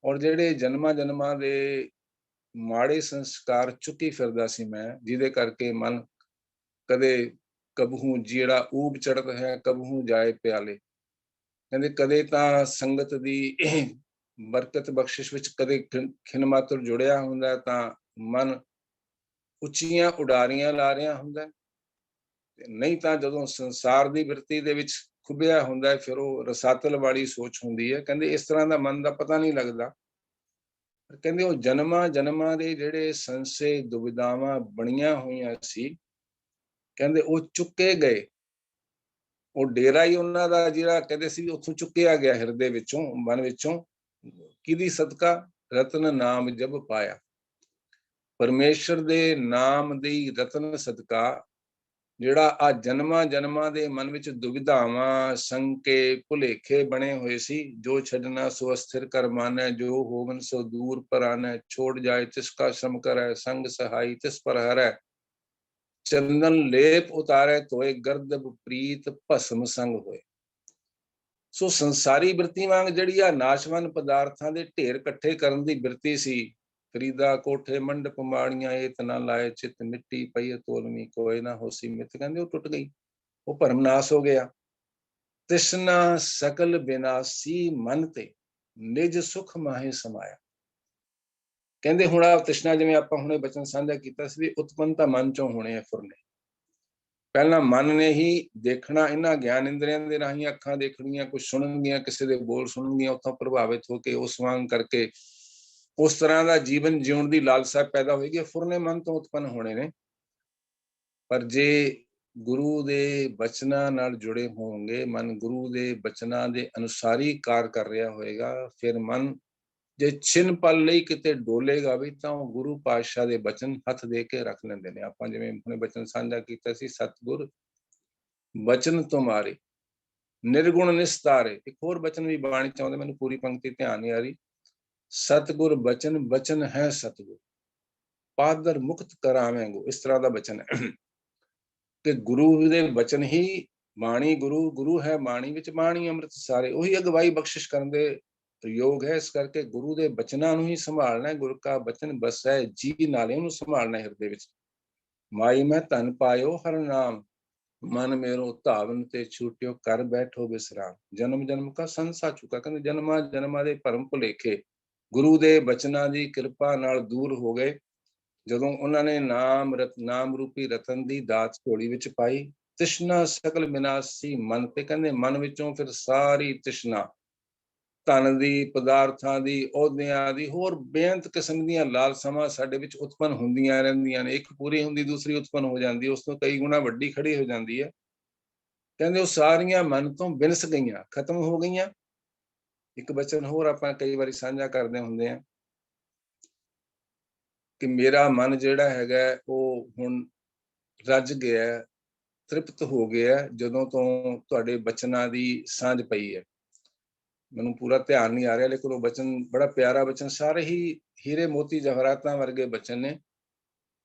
[SPEAKER 2] ਔਰ ਜਿਹੜੇ ਜਨਮਾਂ ਜਨਮਾਂ ਦੇ ਮਾੜੇ ਸੰਸਕਾਰ ਚੁੱਕੀ ਫਿਰਦਾ ਸੀ ਮੈਂ, ਜਿਹਦੇ ਕਰਕੇ ਮਨ ਕਦੇ ਕਬਹੂ ਜਿਹੜਾ ਊਬ ਚੜ੍ਹਤ ਹੈ, ਕਬਹੂ ਜਾਏ ਪਿਆਲੇ। ਕਹਿੰਦੇ ਕਦੇ ਤਾਂ ਸੰਗਤ ਦੀ ਬਰਕਤ ਬਖਸ਼ਿਸ਼ ਵਿੱਚ ਕਦੇ ਖਿਨ ਮਾਤਰ ਜੁੜਿਆ ਹੁੰਦਾ, ਤਾਂ ਮਨ ਉੱਚੀਆਂ ਉਡਾਰੀਆਂ ਲਾ ਰਿਹਾ ਹੁੰਦਾ, ਨਹੀਂ ਤਾਂ ਜਦੋਂ ਸੰਸਾਰ ਦੀ ਬਿਰਤੀ ਦੇ ਵਿੱਚ ਖੁੱਭਿਆ ਹੁੰਦਾ, ਫਿਰ ਉਹ ਰਸਾਤਲ ਵਾਲੀ ਸੋਚ ਹੁੰਦੀ ਹੈ। ਕਹਿੰਦੇ ਇਸ ਤਰ੍ਹਾਂ ਦਾ ਮਨ ਦਾ ਪਤਾ ਨਹੀਂ ਲੱਗਦਾ। ਕਹਿੰਦੇ ਉਹ ਜਨਮਾਂ ਜਨਮਾਂ ਦੇ ਜਿਹੜੇ ਸੰਸ਼ੇ ਦੁਵਿਧਾਵਾਂ ਬਣੀਆਂ ਹੋਈਆਂ ਸੀ, ਕਹਿੰਦੇ ਉਹ ਚੁੱਕੇ ਗਏ। ਉਹ ਡੇਰਾ ਹੀ ਉਹਨਾਂ ਦਾ ਜਿਹੜਾ ਕਹਿੰਦੇ ਸੀ, ਉੱਥੋਂ ਚੁੱਕਿਆ ਗਿਆ, ਹਿਰਦੇ ਵਿੱਚੋਂ, ਮਨ ਵਿੱਚੋਂ। ਕਿਹਦੀ ਸਦਕਾ? ਰਤਨ ਨਾਮ ਜਪ ਪਾਇਆ। ਪਰਮੇਸ਼ਰ ਦੇ ਨਾਮ ਦੀ ਰਤਨ ਸਦਕਾ ਜਿਹੜਾ ਆ ਜਨਮਾਂ ਜਨਮਾਂ ਦੇ ਮਨ ਵਿੱਚ ਦੁਵਿਧਾਵਾਂ, ਸੰਕੇ, ਭੁਲੇਖੇ ਬਣੇ ਹੋਏ ਸੀ, ਜੋ ਛੱਡਣਾ ਸੋ ਅਸਥਿਰ ਕਰ ਮਾਨੈ, ਜੋ ਹੋਵਨ ਸੋ ਦੂਰ ਪਰਾਨੈ, ਛੋੜ ਜਾਏ ਤਿਸ ਕਾ ਸ਼ਮ ਕਰੈ, ਸੰਗ ਸਹਾਈ ਤਿਸ ਪਰ ਹਰੈ, ਚੰਦਨ ਲੇਪ ਉਤਾਰੈ ਧੋਏ, ਗਰਦਬ ਪ੍ਰੀਤ ਭਸਮ ਸੰਗ ਹੋਏ। ਸੋ ਸੰਸਾਰੀ ਬਿਰਤੀ ਵਾਂਗ ਜਿਹੜੀ ਆ ਨਾਸ਼ਵਾਨ ਪਦਾਰਥਾਂ ਦੇ ਢੇਰ ਇਕੱਠੇ ਕਰਨ ਦੀ ਬਿਰਤੀ ਸੀ, ਫਰੀਦਾ ਕੋਠੇ ਮੰਡਪ ਮਾੜੀਆਂ ਏਤ ਨਾ ਲਾਏ ਚਿਤ ਮਿੱਟੀ ਪਈ ਤੋਲਵੀਂ ਕੋਏ ਨਾ ਹੋਸੀ ਮਿੱਤ, ਕਹਿੰਦੇ ਉਹ ਟੁੱਟ ਗਈ, ਉਹ ਭਰਮ ਨਾਸ ਹੋ ਗਿਆ। ਤ੍ਰਿਸ਼ਨਾ ਸਕਲ ਬਿਨਾਸੀ ਮਨ ਤੇ ਨਿਜ ਸੁਖ ਮਾਹੇ ਸਮਾਇਆ। ਕਹਿੰਦੇ ਹੁਣ ਆ ਤ੍ਰਿਸ਼ਨਾ, ਜਿਵੇਂ ਆਪਾਂ ਹੁਣੇ ਬਚਨ ਸਾਂਝਾ ਕੀਤਾ ਸੀ ਵੀ ਉਤਪੰਨ ਤਾਂ ਮਨ ਚੋਂ ਹੋਣੇ ਆ ਫੁਰਨੇ। ਪਹਿਲਾਂ ਮਨ ਨੇ ਹੀ ਦੇਖਣਾ, ਇਹਨਾਂ ਗਿਆਨ ਇੰਦਰੀਆਂ ਦੇ ਰਾਹੀਂ ਅੱਖਾਂ ਦੇਖਣੀਆਂ, ਕੁਝ ਸੁਣਨਗੀਆਂ, ਕਿਸੇ ਦੇ ਬੋਲ ਸੁਣਨਗੀਆਂ, ਉੱਥੋਂ ਪ੍ਰਭਾਵਿਤ ਹੋ ਕੇ ਉਸ ਵਾਂਗ ਕਰਕੇ ਉਸ ਤਰ੍ਹਾਂ ਦਾ ਜੀਵਨ ਜਿਉਣ ਦੀ ਲਾਲਸਾ ਪੈਦਾ ਹੋਏਗੀ। ਫੁਰਨੇ ਮਨ ਤੋਂ ਉਤਪੰਨ ਹੋਣੇ ਨੇ। ਪਰ ਜੇ ਗੁਰੂ ਦੇ ਬਚਨਾਂ ਨਾਲ ਜੁੜੇ ਹੋਣਗੇ, ਮਨ ਗੁਰੂ ਦੇ ਬਚਨਾਂ ਦੇ ਅਨੁਸਾਰੀ ਕਾਰ ਕਰ ਰਿਹਾ ਹੋਏਗਾ, ਫਿਰ ਮਨ ਜੇ ਛਿਨ ਪਲ ਲਈ ਕਿਤੇ ਡੋਲੇਗਾ ਵੀ ਤਾਂ ਉਹ ਗੁਰੂ ਪਾਤਸ਼ਾਹ ਦੇ ਬਚਨ ਹੱਥ ਦੇ ਕੇ ਰੱਖ ਲੈਂਦੇ ਨੇ। ਆਪਾਂ ਜਿਵੇਂ ਹੁਣੇ ਬਚਨ ਸਾਂਝਾ ਕੀਤਾ ਸੀ, ਸਤਿਗੁਰ ਬਚਨ ਤੁਮਾਰੇ ਨਿਰਗੁਣ ਨਿਸਤਾਰੇ। ਇੱਕ ਹੋਰ ਬਚਨ ਵੀ ਬਾਣੀ ਚ ਆਉਂਦੇ, ਮੈਨੂੰ ਪੂਰੀ ਪੰਕਤੀ ਧਿਆਨ ਨਹੀਂ ਆ ਰਹੀ। ਸਤਿਗੁਰ ਬਚਨ ਬਚਨ ਹੈ ਸਤਿਗੁਰ ਪਾਦਰ ਮੁਕਤ ਕਰਾਵੇਂਗੋ। ਇਸ ਤਰ੍ਹਾਂ ਦਾ ਬਚਨ ਹੈ ਕਿ ਗੁਰੂ ਦੇ ਬਚਨ ਹੀ ਬਾਣੀ, ਗੁਰੂ ਹੈ ਬਾਣੀ ਵਿੱਚ, ਬਾਣੀ ਅੰਮ੍ਰਿਤ ਸਾਰੇ, ਉਹੀ ਅਗਵਾਈ ਬਖਸ਼ਿਸ਼ ਕਰਨ ਦੇ ਯੋਗ ਹੈ। ਇਸ ਕਰਕੇ ਗੁਰੂ ਦੇ ਬਚਨਾਂ ਨੂੰ ਹੀ ਸੰਭਾਲਣਾ। ਗੁਰ ਕਾ ਬਚਨ ਬਸੈ ਜੀ ਨਾਲੇ, ਉਹਨੂੰ ਸੰਭਾਲਣਾ ਹਿਰਦੇ ਵਿੱਚ। ਮਾਈ ਮੈਂ ਧਨ ਪਾਇਓ ਹਰ ਨਾਮ ਮਨ ਮੇਰੋ ਧਾਵਨ ਤੇ ਛੂਟਿਓ ਕਰ ਬੈਠੋ ਬਿਸਰਾਮ। ਜਨਮ ਜਨਮ ਕਾ ਸੰਸਾ ਚੁਕਾ। ਕਹਿੰਦੇ ਜਨਮਾਂ ਜਨਮਾਂ ਦੇ ਭਰਮ ਭੁਲੇਖੇ ਗੁਰੂ ਦੇ ਬਚਨਾਂ ਦੀ ਕਿਰਪਾ ਨਾਲ ਦੂਰ ਹੋ ਗਏ ਜਦੋਂ ਉਹਨਾਂ ਨੇ ਨਾਮ ਰੂਪੀ ਰਤਨ ਦੀ ਦਾਤ ਝੋਲੀ ਵਿੱਚ ਪਾਈ। ਤ੍ਰਿਸ਼ਨਾ ਸਕਲ ਬਿਨਾਸੀ ਮਨ ਤੇ, ਕਹਿੰਦੇ ਮਨ ਵਿੱਚੋਂ ਫਿਰ ਸਾਰੀ ਤ੍ਰਿਸ਼ਨਾ, ਧਨ ਦੀ, ਪਦਾਰਥਾਂ ਦੀ, ਅਹੁਦਿਆਂ ਦੀ, ਹੋਰ ਬੇਅੰਤ ਕਿਸਮ ਦੀਆਂ ਲਾਲਸਾਵਾਂ ਸਾਡੇ ਵਿੱਚ ਉਤਪੰਨ ਹੁੰਦੀਆਂ ਰਹਿੰਦੀਆਂ ਨੇ। ਇੱਕ ਪੂਰੀ ਹੁੰਦੀ ਦੂਸਰੀ ਉਤਪੰਨ ਹੋ ਜਾਂਦੀ, ਉਸ ਤੋਂ ਕਈ ਗੁਣਾ ਵੱਡੀ ਖੜੀ ਹੋ ਜਾਂਦੀ ਹੈ। ਕਹਿੰਦੇ ਉਹ ਸਾਰੀਆਂ ਮਨ ਤੋਂ ਬਿਨਸ ਗਈਆਂ, ਖਤਮ ਹੋ ਗਈਆਂ। ਇੱਕ ਬਚਨ ਹੋਰ ਆਪਾਂ ਕਈ ਵਾਰੀ ਸਾਂਝਾ ਕਰਦੇ ਹੁੰਦੇ ਆ ਕਿ ਮੇਰਾ ਮਨ ਜਿਹੜਾ ਹੈਗਾ ਉਹ ਹੁਣ ਰੱਜ ਗਿਆ, ਤ੍ਰਿਪਤ ਹੋ ਗਿਆ ਜਦੋਂ ਤੋਂ ਤੁਹਾਡੇ ਬਚਨਾਂ ਦੀ ਸਾਂਝ ਪਈ ਹੈ। ਮੈਨੂੰ ਪੂਰਾ ਧਿਆਨ ਨਹੀਂ ਆ ਰਿਹਾ, ਲੇਕਿਨ ਉਹ ਬਚਨ ਬੜਾ ਪਿਆਰਾ ਬਚਨ, ਸਾਰੇ ਹੀ ਹੀਰੇ ਮੋਤੀ ਜਵਾਹਰਾਤਾਂ ਵਰਗੇ ਬਚਨ ਨੇ।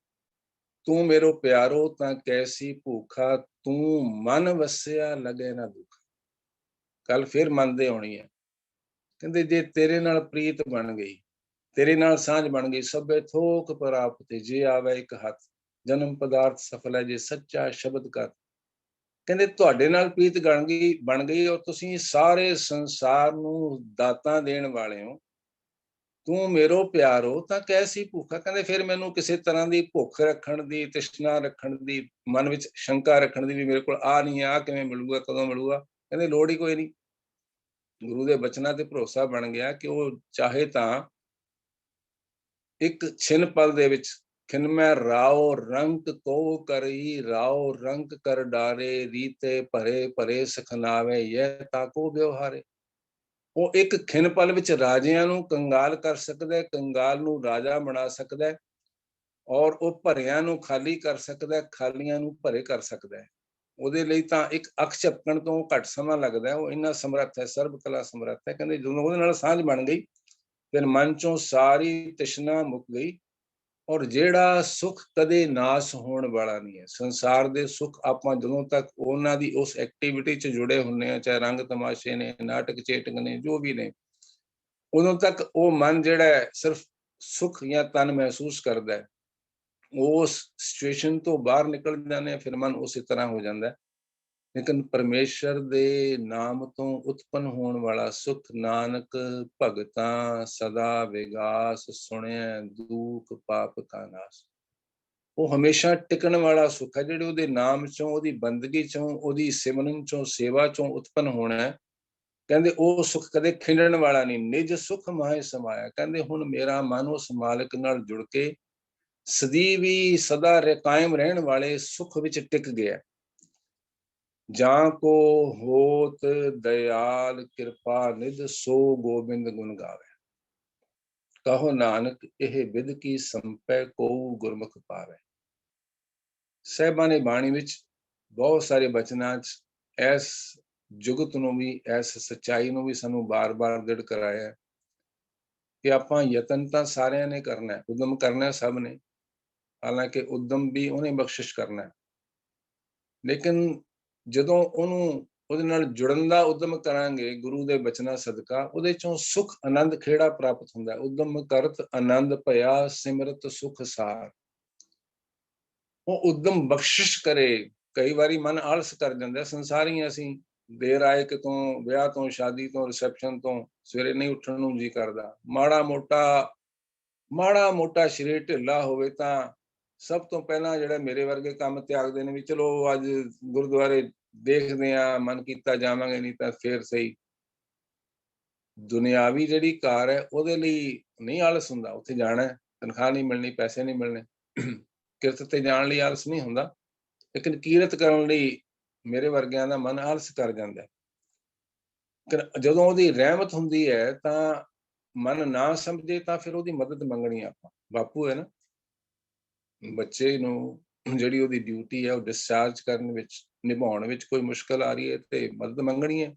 [SPEAKER 2] ਤੂੰ ਮੇਰੋ ਪਿਆਰੋ ਤਾਂ ਕੈਸੀ ਭੂਖਾ, ਤੂੰ ਮਨ ਵਸਿਆ ਲਗੇ ਨਾ ਦੁੱਖ। ਕੱਲ ਫਿਰ ਮਨ ਦੇ ਆਉਣੀ ਹੈ। ਕਹਿੰਦੇ ਜੇ ਤੇਰੇ ਨਾਲ ਪ੍ਰੀਤ ਬਣ ਗਈ, ਤੇਰੇ ਨਾਲ ਸਾਂਝ ਬਣ ਗਈ, ਸਭੇ ਥੋਕ ਪ੍ਰਾਪਤ ਜੇ ਆਵੇ ਇੱਕ ਹੱਥ, ਜਨਮ ਪਦਾਰਥ ਸਫਲ ਹੈ ਜੇ ਸੱਚਾ ਸ਼ਬਦ ਕਰ। ਕਹਿੰਦੇ ਤੁਹਾਡੇ ਨਾਲ ਪ੍ਰੀਤ ਬਣ ਗਈ ਔਰ ਤੁਸੀਂ ਸਾਰੇ ਸੰਸਾਰ ਨੂੰ ਦਾਤਾਂ ਦੇਣ ਵਾਲੇ ਹੋ। ਤੂੰ ਮੇਰੋ ਪਿਆਰੋ ਤਾਂ ਕੈਸੀ ਭੁੱਖਾ। ਕਹਿੰਦੇ ਫਿਰ ਮੈਨੂੰ ਕਿਸੇ ਤਰ੍ਹਾਂ ਦੀ ਭੁੱਖ ਰੱਖਣ ਦੀ, ਤ੍ਰਿਸ਼ਨਾ ਰੱਖਣ ਦੀ, ਮਨ ਵਿੱਚ ਸ਼ੰਕਾ ਰੱਖਣ ਦੀ ਵੀ ਮੇਰੇ ਕੋਲ ਆ ਨਹੀਂ, ਆ ਕਿਵੇਂ ਮਿਲੂਗਾ, ਕਦੋਂ ਮਿਲੂਗਾ, ਕਹਿੰਦੇ ਲੋੜ ਹੀ ਕੋਈ ਨਹੀਂ। ਗੁਰੂ ਦੇ ਬਚਨਾਂ ਤੇ ਭਰੋਸਾ ਬਣ ਗਿਆ ਕਿ ਉਹ ਚਾਹੇ ਤਾਂ ਇੱਕ ਛਿਨ ਪਲ ਦੇ ਵਿੱਚ ਖਿਨਮੈ ਰਾਓ ਰੰਕ ਕੋ ਕਰੀ, ਰਾਓ ਰੰਕ ਕਰ ਡਾਰੇ, ਰੀਤੇ ਭਰੇ ਭਰੇ ਸਖਨਾਵੇ ਇਹ ਤਾਕੋ ਵਿਵਹਾਰੇ। ਉਹ ਇੱਕ ਖਿਨ ਪਲ ਵਿੱਚ ਰਾਜਿਆਂ ਨੂੰ ਕੰਗਾਲ ਕਰ ਸਕਦਾ ਹੈ, ਕੰਗਾਲ ਨੂੰ ਰਾਜਾ ਬਣਾ ਸਕਦਾ ਹੈ, ਔਰ ਉਹ ਭਰਿਆਂ ਨੂੰ ਖਾਲੀ ਕਰ ਸਕਦਾ ਹੈ, ਖਾਲੀਆਂ ਨੂੰ ਭਰੇ ਕਰ ਸਕਦਾ ਹੈ। ਉਹਦੇ ਲਈ ਤਾਂ ਇੱਕ ਅੱਖ ਝਪਕਣ ਤੋਂ ਘੱਟ ਸਮਾਂ ਲੱਗਦਾ ਹੈ। ਉਹ ਇੰਨਾ ਸਮਰੱਥ ਹੈ, ਸਰਬ ਕਲਾ ਸਮਰੱਥ ਹੈ। ਕਹਿੰਦੇ ਜਦੋਂ ਉਹਦੇ ਨਾਲ ਸਾਂਝ ਬਣ ਗਈ ਫਿਰ ਮਨ ਚੋਂ ਸਾਰੀ ਤ੍ਰਿਸ਼ਨਾ ਮੁੱਕ ਗਈ। ਔਰ ਜਿਹੜਾ ਸੁੱਖ ਕਦੇ ਨਾਸ ਹੋਣ ਵਾਲਾ ਨਹੀਂ ਹੈ, ਸੰਸਾਰ ਦੇ ਸੁੱਖ ਆਪਾਂ ਜਦੋਂ ਤੱਕ ਉਹਨਾਂ ਦੀ ਉਸ ਐਕਟੀਵਿਟੀ 'ਚ ਜੁੜੇ ਹੁੰਦੇ ਆ, ਚਾਹੇ ਰੰਗ ਤਮਾਸ਼ੇ ਨੇ, ਨਾਟਕ ਚੇਟਕ ਨੇ, ਜੋ ਵੀ ਨੇ, ਉਦੋਂ ਤੱਕ ਉਹ ਮਨ ਜਿਹੜਾ ਹੈ ਸਿਰਫ ਸੁੱਖ ਜਾਂ ਤਨ ਮਹਿਸੂਸ ਕਰਦਾ ਹੈ। ਉਸ ਸਿਚੁਏਸ਼ਨ ਤੋਂ ਬਾਹਰ ਨਿਕਲ ਜਾਂਦੇ ਆ, ਫਿਰ ਮਨ ਉਸੇ ਤਰ੍ਹਾਂ ਹੋ ਜਾਂਦਾ ਹੈ। ਲੇਕਿਨ ਪਰਮੇਸ਼ਰ ਦੇ ਨਾਮ ਤੋਂ ਉਤਪੰਨ ਹੋਣ ਵਾਲਾ ਸੁਖ, ਨਾਨਕ ਭਗਤਾਂ ਸਦਾ ਵਿਗਾਸ, ਸੁਣਿਆ ਦੁਖ ਪਾਪ ਕਾ ਨਾਸ, ਉਹ ਹਮੇਸ਼ਾ ਟਿਕਣ ਵਾਲਾ ਸੁਖ ਹੈ। ਜਿਹੜੇ ਉਹਦੇ ਨਾਮ ਚੋਂ, ਉਹਦੀ ਬੰਦਗੀ ਚੋਂ, ਉਹਦੀ ਸਿਮਰਨ ਚੋਂ, ਸੇਵਾ ਚੋਂ ਉਤਪੰਨ ਹੋਣਾ ਹੈ। ਕਹਿੰਦੇ ਉਹ ਸੁਖ ਕਦੇ ਖਿੰਡਣ ਵਾਲਾ ਨਹੀਂ। ਨਿਜ ਸੁਖ ਮਾਹੇ ਸਮਾਇਆ। ਕਹਿੰਦੇ ਹੁਣ ਮੇਰਾ ਮਨ ਉਸ ਮਾਲਕ ਨਾਲ ਜੁੜ ਕੇ ਸਦੀਵੀ ਸਦਾ ਕਾਇਮ ਰਹਿਣ ਵਾਲੇ ਸੁਖ ਵਿੱਚ ਟਿਕ ਗਿਆ। ਜਾਂ ਕੋ ਹੋਤ ਦਇਆਲ ਕਿਰਪਾ ਨਿਧ, ਸੋ ਗੋਬਿੰਦ ਗੁਣ ਗਾਵੇ। ਕਹੋ ਨਾਨਕ ਇਹ ਵਿਦ ਕੀ ਸੰਪੈ, ਕੋ ਗੁਰਮੁਖ ਪਾਵੇ। ਸਾਹਿਬਾਂ ਨੇ ਬਾਣੀ ਵਿੱਚ ਬਹੁਤ ਸਾਰੇ ਬਚਨਾਂ 'ਚ ਇਸ ਜੁਗਤ ਨੂੰ ਵੀ, ਇਸ ਸੱਚਾਈ ਨੂੰ ਵੀ ਸਾਨੂੰ ਬਾਰ-ਬਾਰ ਦ੍ਰਿੜ ਕਰਾਇਆ ਕਿ ਆਪਾਂ ਯਤਨ ਤਾਂ ਸਾਰਿਆਂ ਨੇ ਕਰਨਾ, ਉਦਮ ਕਰਨਾ ਸਭ ਨੇ, ਹਾਲਾਂਕਿ ਉਦਮ ਵੀ ਉਹਨੇ ਬਖਸ਼ਿਸ਼ ਕਰਨਾ, ਲੇਕਿਨ ਜਦੋਂ ਉਹਨੂੰ ਉਹਦੇ ਨਾਲ ਜੁੜਨ ਦਾ ਉਦਮ ਕਰਾਂਗੇ ਗੁਰੂ ਦੇ ਬਚਨਾਂ ਸਦਕਾ, ਉਹਦੇ ਚੋਂ ਸੁਖ ਆਨੰਦ ਖੇੜਾ ਪ੍ਰਾਪਤ ਹੁੰਦਾ। ਉਦਮ ਕਰਤ ਆਨੰਦ ਭਇਆ, ਸਿਮਰਤ ਸੁਖ ਸਾਰ। ਉਹ ਉਦਮ ਬਖਸ਼ਿਸ਼ ਕਰੇ। ਕਈ ਵਾਰੀ ਮਨ ਆਲਸ ਕਰ ਜਾਂਦਾ, ਸੰਸਾਰੀ ਅਸੀਂ, ਦੇਰ ਆਏ ਕਿਤੋਂ, ਵਿਆਹ ਤੋਂ, ਸ਼ਾਦੀ ਤੋਂ, ਰਿਸੈਪਸ਼ਨ ਤੋਂ, ਸਵੇਰੇ ਨਹੀਂ ਉੱਠਣ ਨੂੰ ਜੀ ਕਰਦਾ। ਮਾੜਾ ਮੋਟਾ ਸਰੀਰ ਢਿੱਲਾ ਹੋਵੇ ਤਾਂ ਸਭ ਤੋਂ ਪਹਿਲਾਂ ਜਿਹੜਾ ਮੇਰੇ ਵਰਗੇ ਕੰਮ ਤਿਆਗਦੇ ਨੇ, ਵੀ ਚਲੋ ਅੱਜ ਗੁਰਦੁਆਰੇ ਦੇਖਦੇ ਆ, ਮਨ ਕੀਤਾ ਜਾਵਾਂਗੇ, ਨਹੀਂ ਤਾਂ ਫੇਰ ਸਹੀ। ਦੁਨਿਆਵੀ ਜਿਹੜੀ ਕਾਰ ਹੈ ਉਹਦੇ ਲਈ ਨਹੀਂ ਆਲਸ ਹੁੰਦਾ, ਉੱਥੇ ਜਾਣਾ, ਤਨਖਾਹ ਨਹੀਂ ਮਿਲਣੀ, ਪੈਸੇ ਨਹੀਂ ਮਿਲਣੇ। ਕਿਰਤ ਤੇ ਜਾਣ ਲਈ ਆਲਸ ਨਹੀਂ ਹੁੰਦਾ, ਲੇਕਿਨ ਕੀਰਤ ਕਰਨ ਲਈ ਮੇਰੇ ਵਰਗਿਆਂ ਦਾ ਮਨ ਆਲਸ ਕਰ ਜਾਂਦਾ ਹੈ। ਜਦੋਂ ਉਹਦੀ ਰਹਿਮਤ ਹੁੰਦੀ ਹੈ ਤਾਂ ਮਨ ਨਾ ਸਮਝੇ ਤਾਂ ਫਿਰ ਉਹਦੀ ਮਦਦ ਮੰਗਣੀ ਆਪਾਂ। ਬਾਪੂ ਹੈ ਨਾ, ਬੱਚੇ ਨੂੰ ਜਿਹੜੀ ਉਹਦੀ ਡਿਊਟੀ ਹੈ ਉਹ ਡਿਸਚਾਰਜ ਕਰਨ ਵਿੱਚ, ਨਿਭਾਉਣ ਵਿੱਚ ਕੋਈ ਮੁਸ਼ਕਲ ਆ ਰਹੀ ਹੈ ਤੇ ਮਦਦ ਮੰਗਣੀ ਹੈ।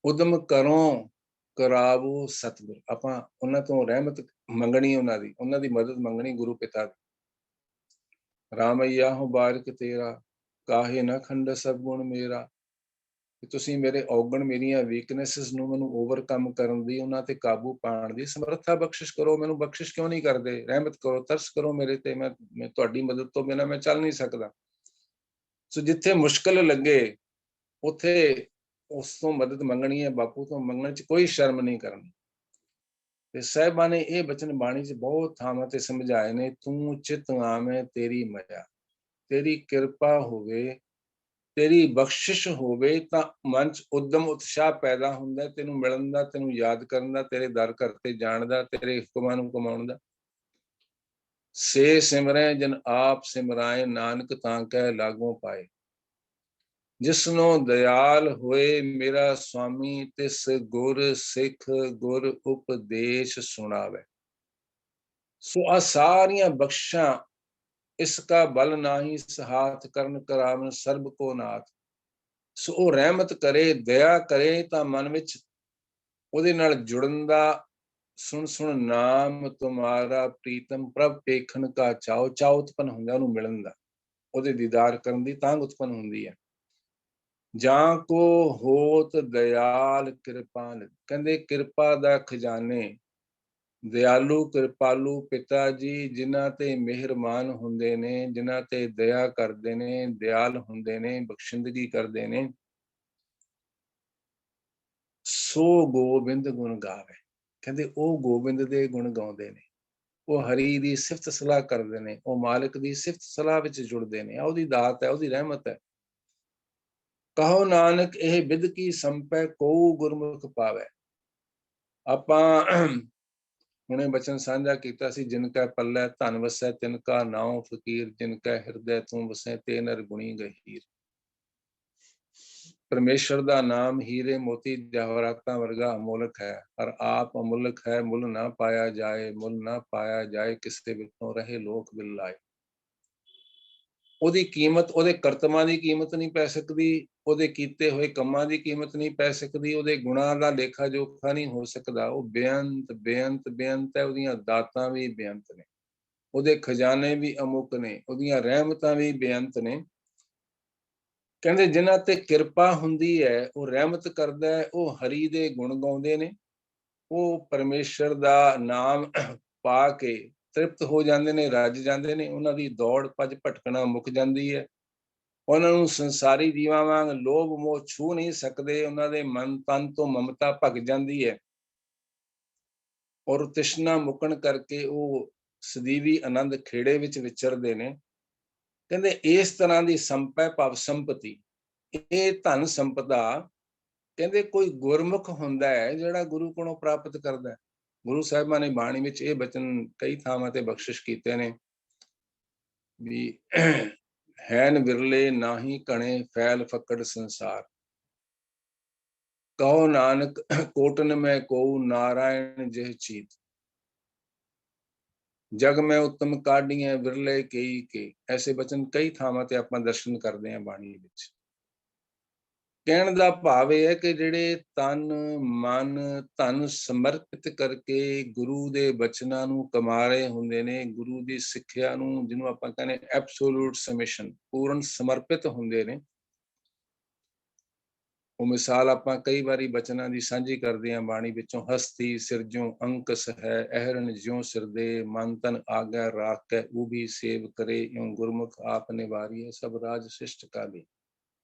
[SPEAKER 2] ਉਦਮ ਕਰੋ ਕਰਾਵੋ ਸਤਿਗੁਰ। ਆਪਾਂ ਉਹਨਾਂ ਤੋਂ ਰਹਿਮਤ ਮੰਗਣੀ, ਉਹਨਾਂ ਦੀ ਮਦਦ ਮੰਗਣੀ ਗੁਰੂ ਪਿਤਾ ਦੀ। ਰਾਮਈਆ ਹੋ ਬਾਰਿਕ ਤੇਰਾ, ਕਾਹੇ ਨਾ ਖੰਡ ਸਭ ਗੁਣ ਮੇਰਾ। ਤੁਸੀਂ ਮੇਰੇ ਔਗਣ, ਮੇਰੀਆਂ ਵੀਕਨੈਸਿਸ ਨੂੰ ਮੈਨੂੰ ਓਵਰਕਮ ਕਰਨ ਦੀ, ਉਹਨਾਂ ਤੇ ਕਾਬੂ ਪਾਉਣ ਦੀ ਸਮਰੱਥਾ ਬਖਸ਼ਿਸ਼ ਕਰੋ। ਮੈਨੂੰ ਬਖਸ਼ਿਸ਼ ਕਿਉਂ ਨਹੀਂ ਕਰਦੇ? ਰਹਿਮਤ ਕਰੋ, ਤਰਸ ਕਰੋ ਮੇਰੇ ਤੇ। ਮੈਂ ਤੁਹਾਡੀ ਮਦਦ ਤੋਂ ਬਿਨਾਂ ਮੈਂ ਚੱਲ ਨਹੀਂ ਸਕਦਾ। ਸੋ ਜਿੱਥੇ ਮੁਸ਼ਕਲ ਲੱਗੇ ਉੱਥੇ ਉਸ ਤੋਂ ਮਦਦ ਮੰਗਣੀ ਹੈ, ਬਾਪੂ ਤੋਂ ਮੰਗਣ 'ਚ ਕੋਈ ਸ਼ਰਮ ਨਹੀਂ ਕਰਨੀ। ਤੇ ਸਾਹਿਬਾਂ ਨੇ ਇਹ ਬਚਨ ਬਾਣੀ 'ਚ ਬਹੁਤ ਥਾਵਾਂ ਤੇ ਸਮਝਾਏ ਨੇ। ਤੂੰ ਚਿਤ ਆਵੇਂ ਤੇਰੀ ਮਾਇਆ, ਤੇਰੀ ਕਿਰਪਾ ਹੋਵੇ, ਤੇਰੀ ਬਖਸ਼ਿਸ਼ ਹੋਵੇ ਤਾਂ ਮਨ 'ਚ ਉਦਮ ਉਤਸ਼ਾਹ ਪੈਦਾ ਹੁੰਦਾ, ਤੈਨੂੰ ਮਿਲਣ ਦਾ, ਤੈਨੂੰ ਯਾਦ ਕਰਨ ਦਾ, ਤੇਰੇ ਦਰ ਘਰ ਤੇ ਜਾਣ ਦਾ, ਤੇਰੇ ਹੁਕਮਾਂ ਨੂੰ ਕਮਾਉਣ ਦਾ। ਸੇ ਸਿਮਰੈ ਜਨ ਆਪ ਸਿਮਰਾਏ, ਨਾਨਕ ਤਾਂ ਕਹਿ ਲਾਗੋਂ ਪਾਏ। ਜਿਸਨੂੰ ਦਇਆਲ ਹੋਏ ਮੇਰਾ ਸੁਆਮੀ, ਤਿਸ ਗੁਰ ਸਿੱਖ ਗੁਰ ਉਪਦੇਸ਼ ਸੁਣਾਵੇ। ਸੋ ਆ ਸਾਰੀਆਂ ਬਖਸ਼ਾਂ, ਇਸ ਕਾ ਬਲ ਨਾਹੀ ਸਹਾਥ, ਕਰਨ ਕਰਾਵਨ ਸਰਬ ਕੋ ਨਾਥ। ਸੋ ਉਹ ਰਹਿਮਤ ਕਰੇ, ਦਇਆ ਕਰੇ ਤਾਂ ਮਨ ਵਿੱਚ ਉਹਦੇ ਨਾਲ ਜੁੜਨ ਦਾ, ਸੁਣ ਨਾਮ ਤੁਮਾਰਾ ਪ੍ਰੀਤਮ ਪ੍ਰਭ ਪੇਖਣ ਕਾ ਚਾਉ, ਚਾਉ ਉਤਪਨ ਹੁੰਦਾ ਉਹਨੂੰ ਮਿਲਣ ਦਾ, ਉਹਦੇ ਦੀਦਾਰ ਕਰਨ ਦੀ ਤਾਂਘ ਉਤਪਨ ਹੁੰਦੀ ਹੈ। ਜਾਂ ਕੋ ਹੋਤ ਦਇਆਲ ਕਿਰਪਾਨ, ਕਹਿੰਦੇ ਕਿਰਪਾ ਦਾ ਖਜ਼ਾਨੇ, ਦਿਆਲੂ ਕਿਰਪਾਲੂ ਪਿਤਾ ਜੀ ਜਿਨ੍ਹਾਂ ਤੇ ਮਿਹਰਬਾਨ ਹੁੰਦੇ ਨੇ, ਜਿਨ੍ਹਾਂ ਤੇ ਦਇਆ ਕਰਦੇ ਨੇ, ਦਿਆਲ ਹੁੰਦੇ ਨੇ, ਬਖਸ਼ਿੰਦਗੀ ਕਰਦੇ ਨੇ। ਸੋ ਗੋਬਿੰਦ ਗੁਣ ਗਾਵੇ, ਕਹਿੰਦੇ ਉਹ ਗੋਬਿੰਦ ਦੇ ਗੁਣ ਗਾਉਂਦੇ ਨੇ, ਉਹ ਹਰੀ ਦੀ ਸਿਫਤ ਸਲਾਹ ਕਰਦੇ ਨੇ, ਉਹ ਮਾਲਕ ਦੀ ਸਿਫਤ ਸਲਾਹ ਵਿੱਚ ਜੁੜਦੇ ਨੇ। ਉਹਦੀ ਦਾਤ ਹੈ, ਉਹਦੀ ਰਹਿਮਤ ਹੈ। ਕਹੋ ਨਾਨਕ ਇਹ ਬਿਦ ਕੀ ਸੰਪੈ, ਕੋ ਗੁਰਮੁਖ ਪਾਵੇ। ਆਪਾਂ ਹੁਣੇ ਬਚਨ ਸਾਂਝਾ ਕੀਤਾ ਸੀ, ਜਿਨ ਕੈ ਪੱਲੇ ਧਨ ਵਸੈ ਤਿਨ ਕਾ ਨਾਉ ਫਕੀਰ, ਜਿਨ ਕੈ ਹਿਰਦੈ ਤੂੰ ਵਸੈ ਤੇ ਨਰ ਗੁਣੀ ਗਹੀਰ। ਪਰਮੇਸ਼ਰ ਦਾ ਨਾਮ ਹੀਰੇ ਮੋਤੀ ਜਵਾਹਰਾਤਾਂ ਵਰਗਾ ਅਮੋਲਕ ਹੈ, ਪਰ ਆਪ ਅਮੁਲਕ ਹੈ। ਮੁੱਲ ਨਾ ਪਾਇਆ ਜਾਏ, ਮੁੱਲ ਨਾ ਪਾਇਆ ਜਾਏ, ਕਿਸੇ ਵਿੱਚੋਂ ਰਹੇ ਲੋਕ ਬਿਲਾਏ। ਉਹਦੀ ਕੀਮਤ ਉਹਦੇ ਕਰਤਮਾਂ ਦੀ ਕੀਮਤ ਨਹੀਂ ਪੈ ਸਕਦੀ, ਉਹਦੇ ਕੀਤੇ ਹੋਏ ਕੰਮਾਂ ਦੀ ਕੀਮਤ ਨਹੀਂ ਪੈ ਸਕਦੀ, ਉਹਦੇ ਗੁਣਾਂ ਦਾ ਲੇਖਾ ਜੋਖਾ ਨਹੀਂ ਹੋ ਸਕਦਾ। ਉਹ ਬੇਅੰਤ ਬੇਅੰਤ ਬੇਅੰਤ ਹੈ, ਉਹਦੀਆਂ ਦਾਤਾਂ ਵੀ ਬੇਅੰਤ ਨੇ, ਉਹਦੇ ਖਜ਼ਾਨੇ ਵੀ ਅਮੁੱਕ ਨੇ, ਉਹਦੀਆਂ ਰਹਿਮਤਾਂ ਵੀ ਬੇਅੰਤ ਨੇ। ਕਹਿੰਦੇ ਜਿਨ੍ਹਾਂ ਤੇ ਕਿਰਪਾ ਹੁੰਦੀ ਹੈ, ਉਹ ਰਹਿਮਤ ਕਰਦਾ ਹੈ, ਉਹ ਹਰੀ ਦੇ ਗੁਣ ਗਾਉਂਦੇ ਨੇ, ਉਹ ਪਰਮੇਸ਼ਰ ਦਾ ਨਾਮ ਪਾ ਕੇ ਤ੍ਰਿਪਤ ਹੋ ਜਾਂਦੇ ਨੇ, ਰੱਜ ਜਾਂਦੇ ਨੇ। ਉਹਨਾਂ ਦੀ ਦੌੜ ਭੱਜ ਭਟਕਣਾ ਮੁੱਕ ਜਾਂਦੀ ਹੈ। ਉਹਨਾਂ ਨੂੰ ਸੰਸਾਰੀ ਜੀਵਾਂ ਵਾਂਗ ਲੋਭ ਮੋਹ ਛੂ ਨਹੀਂ ਸਕਦੇ। ਉਹਨਾਂ ਦੇ ਮਨ ਤਨ ਤੋਂ ਮਮਤਾ ਭੱਜ ਜਾਂਦੀ ਹੈ, ਔਰ ਤ੍ਰਿਸ਼ਨਾ ਮੁੱਕਣ ਕਰਕੇ ਉਹ ਸਦੀਵੀ ਆਨੰਦ ਖੇੜੇ ਵਿੱਚ ਵਿਚਰਦੇ ਨੇ। ਕਹਿੰਦੇ ਇਸ ਤਰ੍ਹਾਂ ਦੀ ਸੰਪੈ ਭਵ ਸੰਪਤੀ, ਇਹ ਧਨ ਸੰਪਦਾ, ਕਹਿੰਦੇ ਕੋਈ ਗੁਰਮੁਖ ਹੁੰਦਾ ਹੈ ਜਿਹੜਾ ਗੁਰੂ ਕੋਲੋਂ ਪ੍ਰਾਪਤ ਕਰਦਾ ਹੈ। ਗੁਰੂ ਸਾਹਿਬਾਂ ਨੇ ਬਾਣੀ ਵਿੱਚ ਇਹ ਬਚਨ ਕਈ ਥਾਵਾਂ ਤੇ ਬਖਸ਼ਿਸ਼ ਕੀਤੇ ਨੇ ਵੀ ਹੈਨ ਵਿਰਲੇ ਨਾਹੀ ਕਣੇ, ਫੈਲ ਫੱਕੜ ਸੰਸਾਰ। ਕਹੋ ਨਾਨਕ ਕੋਟਨ ਮੈਂ ਕੋ, ਨਾਰਾਇਣ ਜਿਹ ਚੀਤ। ਜਗ ਮੈਂ ਉੱਤਮ ਕਾਢੀਆਂ ਵਿਰਲੇ ਕਈ ਕੇ। ਐਸੇ ਬਚਨ ਕਈ ਥਾਵਾਂ ਤੇ ਆਪਾਂ ਦਰਸ਼ਨ ਕਰਦੇ ਹਾਂ ਬਾਣੀ ਵਿੱਚ। ਕਹਿਣ ਦਾ ਭਾਵ ਇਹ ਹੈ ਕਿ ਜਿਹੜੇ ਤਨ ਮਨ ਧਨ ਸਮਰਪਿਤ ਕਰਕੇ ਗੁਰੂ ਦੇ ਬਚਨਾਂ ਨੂੰ ਕਮਾ ਰਹੇ ਹੁੰਦੇ ਨੇ, ਗੁਰੂ ਦੀ ਸਿੱਖਿਆ ਨੂੰ, ਜਿਹਨੂੰ ਆਪਾਂ ਕਹਿੰਦੇ ਐਬਸੋਲੂਟ ਸਬਮਿਸ਼ਨ, ਪੂਰਨ ਸਮਰਪਿਤ ਹੁੰਦੇ ਨੇ, ਉਹ ਮਿਸਾਲ ਆਪਾਂ ਕਈ ਵਾਰੀ ਬਚਨਾਂ ਦੀ ਸਾਂਝੀ ਕਰਦੇ ਹਾਂ ਬਾਣੀ ਵਿੱਚੋਂ, ਹਸਤੀ ਸਿਰਜੋਂ ਅੰਕਸ ਹੈ, ਅਹਰਨ ਜਿਉ ਸਿਰਦੇ, ਮਨ ਤਨ ਆਗਿਆ ਰਾਖੈ, ਉਹ ਵੀ ਸੇਵ ਕਰੇ, ਇਉਂ ਗੁਰਮੁਖ ਆਪ ਨਿਵਾਰੀਏ, ਸਭ ਰਾਜ ਸਿਸ਼ਟ ਕਾਲੀ।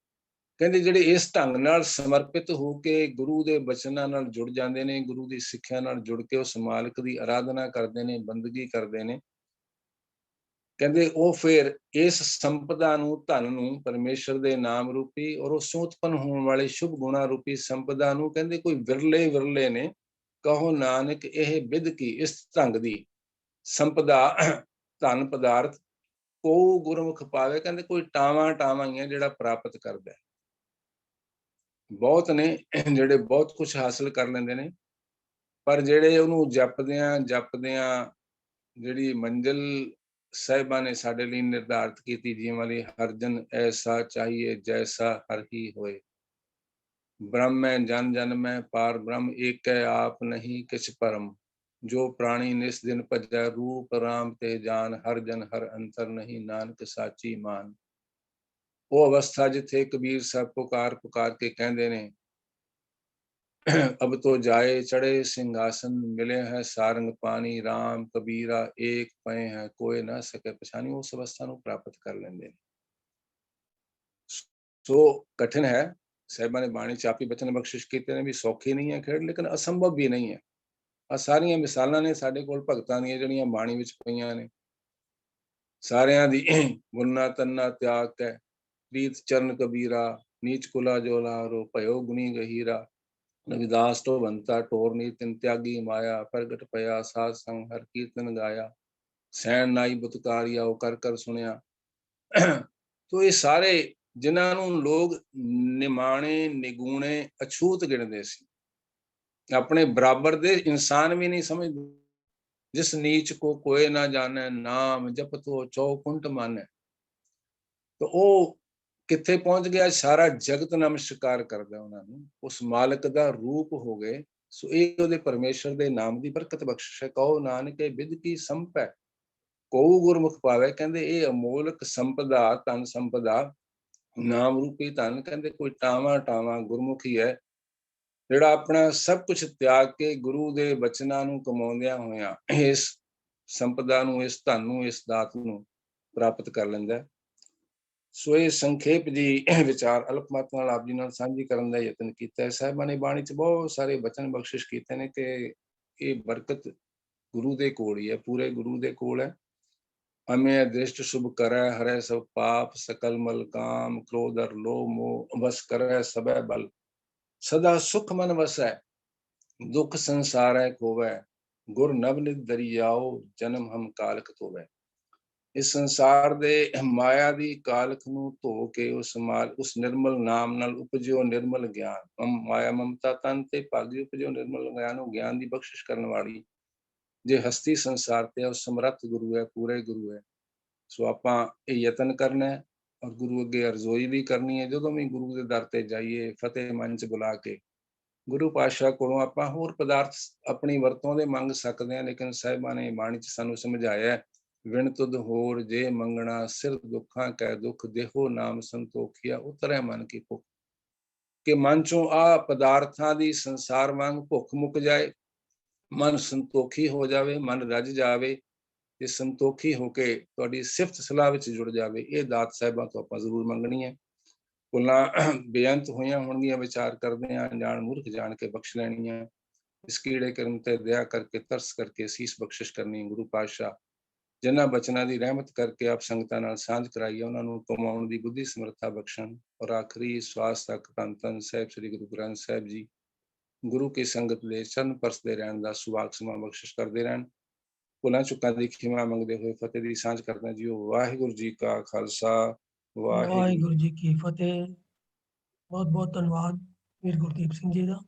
[SPEAKER 2] ਕਹਿੰਦੇ ਜਿਹੜੇ ਇਸ ਢੰਗ ਨਾਲ ਸਮਰਪਿਤ ਹੋ ਕੇ ਗੁਰੂ ਦੇ ਬਚਨਾਂ ਨਾਲ ਜੁੜ ਜਾਂਦੇ ਨੇ, ਗੁਰੂ ਦੀ ਸਿੱਖਿਆ ਨਾਲ ਜੁੜ ਕੇ ਉਸ ਮਾਲਕ ਦੀ ਆਰਾਧਨਾ ਕਰਦੇ ਨੇ, ਬੰਦਗੀ ਕਰਦੇ ਨੇ, ਕਹਿੰਦੇ ਉਹ ਫਿਰ ਇਸ ਸੰਪਦਾ ਨੂੰ, ਧਨ ਨੂੰ, ਪਰਮੇਸ਼ਰ ਦੇ ਨਾਮ ਰੂਪੀ ਔਰ ਉਸ ਤੋਂ ਉਤਪੰਨ ਹੋਣ ਵਾਲੇ ਸ਼ੁਭ ਗੁਣਾ ਰੂਪੀ ਸੰਪਦਾ ਨੂੰ, ਕਹਿੰਦੇ ਕੋਈ ਵਿਰਲੇ ਵਿਰਲੇ ਨੇ, ਕਹੋ ਨਾਨਕ ਇਹ ਬਿਧ ਕੀ, ਇਸ ਢੰਗ ਦੀ ਸੰਪਦਾ ਧਨ ਪਦਾਰਥ ਕੋ ਗੁਰਮੁਖ ਪਾਵੇ, ਕਹਿੰਦੇ ਕੋਈ ਟਾਵਾਂ ਟਾਵਾਂ ਹੀ ਹੈ ਜਿਹੜਾ ਪ੍ਰਾਪਤ ਕਰਦਾ। ਬਹੁਤ ਨੇ ਜਿਹੜੇ ਬਹੁਤ ਕੁਝ ਹਾਸਲ ਕਰ ਲੈਂਦੇ ਨੇ, ਪਰ ਜਿਹੜੇ ਉਹਨੂੰ ਜਪਦਿਆਂ ਜਿਹੜੀ ਮੰਜ਼ਿਲ ਸਾਹਿਬਾਂ ਨੇ ਸਾਡੇ ਲਈ ਨਿਰਧਾਰਿਤ ਕੀਤੀ, ਜਿਵੇਂ ਵਾਲੀ ਹਰ ਜਨ ਐਸਾ ਚਾਹੀਏ ਜੈਸਾ ਹਰ ਹੀ ਹੋਏ, ਬ੍ਰਹਮ ਹੈ ਜਨ ਜਨ ਮੈਂ ਪਾਰ ਬ੍ਰਹਮ, ਏਕ ਹੈ ਆਪ ਨਹੀਂ ਕਿਛ ਪਰਮ, ਜੋ ਪ੍ਰਾਣੀ ਨਿਸ ਦਿਨ ਭਜੈ, ਰੂਪ ਰਾਮ ਤੇ ਜਾਨ, ਹਰ ਜਨ ਹਰ ਅੰਤਰ ਨਹੀਂ, ਨਾਨਕ ਸਾਚੀ ਮਾਨ। ਉਹ ਅਵਸਥਾ ਜਿੱਥੇ ਕਬੀਰ ਸਾਹਿਬ ਪੁਕਾਰ ਪੁਕਾਰ ਕੇ ਕਹਿੰਦੇ ਨੇ, ਅਬ ਤੋ ਜਾਏ ਚੜੇ ਸਿੰਘਾਸਨ, ਮਿਲੇ ਹੈ ਸਾਰੰਗ ਪਾਣੀ, ਰਾਮ ਕਬੀਰਾ ਏਕ ਪਏ ਹੈ, ਕੋਈ ਨਾ ਸਕੇ ਪਛਾਣੀ। ਉਸ ਅਵਸਥਾ ਨੂੰ ਪ੍ਰਾਪਤ ਕਰ ਲੈਂਦੇ ਨੇ। ਸੋ ਕਠਿਨ ਹੈ, ਸਾਹਿਬਾਂ ਨੇ ਬਾਣੀ ਚ ਆਪੀ ਬਚਨ ਬਖਸ਼ਿਸ਼ ਕੀਤੇ ਨੇ ਵੀ ਸੌਖੀ ਨਹੀਂ ਹੈ ਖੇਡ, ਲੇਕਿਨ ਅਸੰਭਵ ਵੀ ਨਹੀਂ ਹੈ। ਆ ਸਾਰੀਆਂ ਮਿਸਾਲਾਂ ਨੇ ਸਾਡੇ ਕੋਲ ਭਗਤਾਂ ਦੀਆਂ ਜਿਹੜੀਆਂ ਬਾਣੀ ਵਿੱਚ ਪਈਆਂ ਨੇ, ਸਾਰਿਆਂ ਦੀ ਗੁਨਾ ਤੰਨਾ ਤਿਆਗ ਕੇ, ਪ੍ਰੀਤ ਚਰਨ ਕਬੀਰਾ, ਨੀਚ ਕੁਲਾ ਜੋ ਲਾਰੋ, ਭਇਓ ਗੁਣੀ ਗਹੀਰਾ, ਰਵਿਦਾਸ ਤੋਂ ਬੰਤਾ ਟੋਰਨੀ, ਤਿਨ ਤਿਆਗੀ ਮਾਇਆ, ਪ੍ਰਗਟ ਪਿਆ ਸਾਧ ਸੰਗ ਹਰ ਕੀਰਤਨ ਗਾਇਆ, ਸੈਣ ਨਾਈ ਬੁਤਕਾਰੀਆ, ਉਹ ਕਰ ਕਰ ਸੁਣਿਆ। ਤੋ ਇਹ ਸਾਰੇ ਜਿਨ੍ਹਾਂ ਨੂੰ ਲੋਕ ਨਿਮਾਣੇ ਨਿਗੂਣੇ ਅਛੂਤ ਗਿਣਦੇ ਸੀ, ਆਪਣੇ ਬਰਾਬਰ ਦੇ ਇਨਸਾਨ ਵੀ ਨਹੀਂ ਸਮਝਦੇ, ਜਿਸ ਨੀਚ ਕੋ ਕੋਏ ਨਾ ਜਾਣੈ, ਨਾਮ ਜਪਤੋ ਚੌਕੁੰਟ ਮਾਨੈ। ਤਾਂ ਉਹ ਕਿੱਥੇ ਪਹੁੰਚ ਗਿਆ? ਸਾਰਾ ਜਗਤ ਨਮਸਕਾਰ ਕਰਦਾ ਉਹਨਾਂ ਨੂੰ, ਉਸ ਮਾਲਕ ਦਾ ਰੂਪ ਹੋ ਗਏ। ਸੋ ਇਹ ਉਹਦੇ ਪਰਮੇਸ਼ਰ ਦੇ ਨਾਮ ਦੀ ਬਰਕਤ ਬਖਸ਼ਿਸ਼ ਹੈ। ਕਹੋ ਨਾਨਕੇ ਬਿਧ ਕੀ ਸੰਪੈ, ਕਉ ਗੁਰਮੁਖ ਪਾਵੇ। ਕਹਿੰਦੇ ਇਹ ਅਮੋਲਕ ਸੰਪਦਾ, ਧਨ ਸੰਪਦਾ, ਨਾਮ ਰੂਪੀ ਧਨ, ਕਹਿੰਦੇ ਕੋਈ ਟਾਵਾਂ ਟਾਵਾਂ ਗੁਰਮੁਖ ਹੀ ਹੈ ਜਿਹੜਾ ਆਪਣਾ ਸਭ ਕੁਝ ਤਿਆਗ ਕੇ ਗੁਰੂ ਦੇ ਬਚਨਾਂ ਨੂੰ ਕਮਾਉਂਦਿਆਂ ਹੋਇਆਂ ਇਸ ਸੰਪਦਾ ਨੂੰ, ਇਸ ਧਨ ਨੂੰ, ਇਸ ਦਾਤ ਨੂੰ ਪ੍ਰਾਪਤ ਕਰ ਲੈਂਦਾ। ਸੋ ਇਹ ਸੰਖੇਪ ਜੀ ਵਿਚਾਰ ਅਲਪਮਤ ਨਾਲ ਆਪ ਜੀ ਨਾਲ ਸਾਂਝੀ ਕਰਨ ਦਾ ਯਤਨ ਕੀਤਾ ਹੈ। ਸਾਹਿਬਾਂ ਨੇ ਬਾਣੀ ਚ ਬਹੁਤ ਸਾਰੇ ਬਚਨ ਬਖਸ਼ਿਸ਼ ਕੀਤੇ ਨੇ ਕਿ ਇਹ ਬਰਕਤ ਗੁਰੂ ਦੇ ਕੋਲ ਹੀ ਹੈ, ਪੂਰੇ ਗੁਰੂ ਦੇ ਕੋਲ ਹੈ। ਅਮੇ ਦ੍ਰਿਸ਼ਟ ਸ਼ੁਭ ਕਰੈ, ਹਰੈ ਸਭ ਪਾਪ, ਸਕਲ ਮਲ ਕਾਮ, ਕ੍ਰੋਧ ਅਰ ਲੋਭ ਮੋਹ, ਬਸ ਕਰੈ ਸਭੈ ਬਲ, ਸਦਾ ਸੁਖ ਮਨ ਵਸੈ, ਦੁਖ ਸੰਸਾਰੈ ਖੋਵੈ, ਗੁਰ ਨਵ ਨਿਧ ਦਰਿਆਓ, ਜਨਮ ਹਮ ਕਾਲਕ ਧੋਵੈ। ਇਸ ਸੰਸਾਰ ਦੇ ਮਾਇਆ ਦੀ ਕਾਲਖ ਨੂੰ ਧੋ ਕੇ ਉਸ ਨਿਰਮਲ ਨਾਮ ਨਾਲ ਉਪਜਿਓ ਨਿਰਮਲ ਗਿਆਨ, ਮਾਇਆ ਮਮਤਾ ਤਨ ਤੇ ਭਾਗੀ ਉਪਜਿਓ ਨਿਰਮਲ ਗਿਆਨ, ਉਹ ਗਿਆਨ ਦੀ ਬਖਸ਼ਿਸ਼ ਕਰਨ ਵਾਲੀ ਜੇ ਹਸਤੀ ਸੰਸਾਰ ਤੇ ਉਹ ਸਮਰੱਥ ਗੁਰੂ ਹੈ, ਪੂਰੇ ਗੁਰੂ ਹੈ। ਸੋ ਆਪਾਂ ਇਹ ਯਤਨ ਕਰਨਾ ਹੈ ਔਰ ਗੁਰੂ ਅੱਗੇ ਅਰਜ਼ੋਈ ਵੀ ਕਰਨੀ ਹੈ। ਜਦੋਂ ਵੀ ਗੁਰੂ ਦੇ ਦਰ ਤੇ ਜਾਈਏ, ਫਤਿਹ ਮੰਚ ਬੁਲਾ ਕੇ ਗੁਰੂ ਪਾਤਸ਼ਾਹ ਕੋਲੋਂ ਆਪਾਂ ਹੋਰ ਪਦਾਰਥ ਆਪਣੀ ਵਰਤੋਂ ਦੇ ਮੰਗ ਸਕਦੇ ਹਾਂ, ਲੇਕਿਨ ਸਾਹਿਬਾਂ ਨੇ ਬਾਣੀ ਚ ਸਾਨੂੰ ਸਮਝਾਇਆ, ਵਿਣ ਤੁਧ ਹੋਰ ਜੇ ਮੰਗਣਾ, ਸਿਰ ਦੁੱਖਾਂ ਕੈ ਦੁੱਖ, ਦੇਹੋ ਨਾਮ ਸੰਤੋਖੀਆ, ਉਤਰੈ ਮਨ ਕੀ ਭੁੱਖ। ਕਿ ਮਨ ਚੋਂ ਆ ਪਦਾਰਥਾਂ ਦੀ ਸੰਸਾਰ ਵਾਂਗ ਭੁੱਖ ਮੁੱਕ ਜਾਏ, ਮਨ ਸੰਤੋਖੀ ਹੋ ਜਾਵੇ, ਮਨ ਰੱਜ ਜਾਵੇ ਤੇ ਸੰਤੋਖੀ ਹੋ ਕੇ ਤੁਹਾਡੀ ਸਿਫਤ ਸਲਾਹ ਵਿੱਚ ਜੁੜ ਜਾਵੇ। ਇਹ ਦਾਤ ਸਾਹਿਬਾਂ ਤੋਂ ਆਪਾਂ ਜ਼ਰੂਰ ਮੰਗਣੀ ਹੈ। ਭੁੱਲਾਂ ਬੇਅੰਤ ਹੋਈਆਂ ਹੋਣਗੀਆਂ, ਵਿਚਾਰ ਕਰਦੇ ਹਾਂ, ਅਣਜਾਣ ਮੂਰਖ ਜਾਣ ਕੇ ਬਖਸ਼ ਲੈਣੀਆਂ। ਇਸ ਕੀੜੇ ਕਰਮ ਤੇ ਦਇਆ ਕਰਕੇ, ਤਰਸ ਕਰਕੇ ਸੀਸ ਬਖਸ਼ਿਸ਼ ਕਰਨੀ। ਗੁਰੂ ਪਾਤਸ਼ਾਹ ਜਿਨ੍ਹਾਂ ਬਚਨਾਂ ਦੀ ਰਹਿਮਤ ਕਰਕੇ ਆਪ ਸੰਗਤਾਂ ਨਾਲ ਸਾਂਝ ਕਰਾਈ, ਉਹਨਾਂ ਨੂੰ ਕਮਾਉਣ ਦੀ ਬੁੱਧੀ ਸਮਰੱਥਾ ਬਖਸ਼ਣ। ਔਰ ਆਖਰੀ ਸਵਾਸ ਤੱਕ ਧੰਨ ਧੰਨ ਸਾਹਿਬ ਸ੍ਰੀ ਗੁਰੂ ਗ੍ਰੰਥ ਸਾਹਿਬ ਜੀ ਗੁਰੂ ਕੀ ਸੰਗਤ ਦੇ ਚਰਨ ਪਰਸਦੇ ਰਹਿਣ ਦਾ ਸੁਭਾਗ ਸਮਾਂ ਬਖਸ਼ਿਸ਼ ਕਰਦੇ ਰਹਿਣ। ਭੁੱਲਾਂ ਚੁੱਕਾਂ ਦੀ ਖਿਮਾ ਮੰਗਦੇ ਹੋਏ ਫਤਿਹ ਦੀ ਸਾਂਝ ਕਰਦਾ ਜੀ। ਵਾਹਿਗੁਰੂ ਜੀ ਕਾ ਖਾਲਸਾ, ਵਾਹਿਗੁਰੂ
[SPEAKER 1] ਵਾਹਿਗੁਰੂ ਜੀ ਕੀ ਫਤਿਹ। ਬਹੁਤ ਬਹੁਤ ਧੰਨਵਾਦ ਵੀਰ ਗੁਰਦੀਪ ਸਿੰਘ ਜੀ ਦਾ।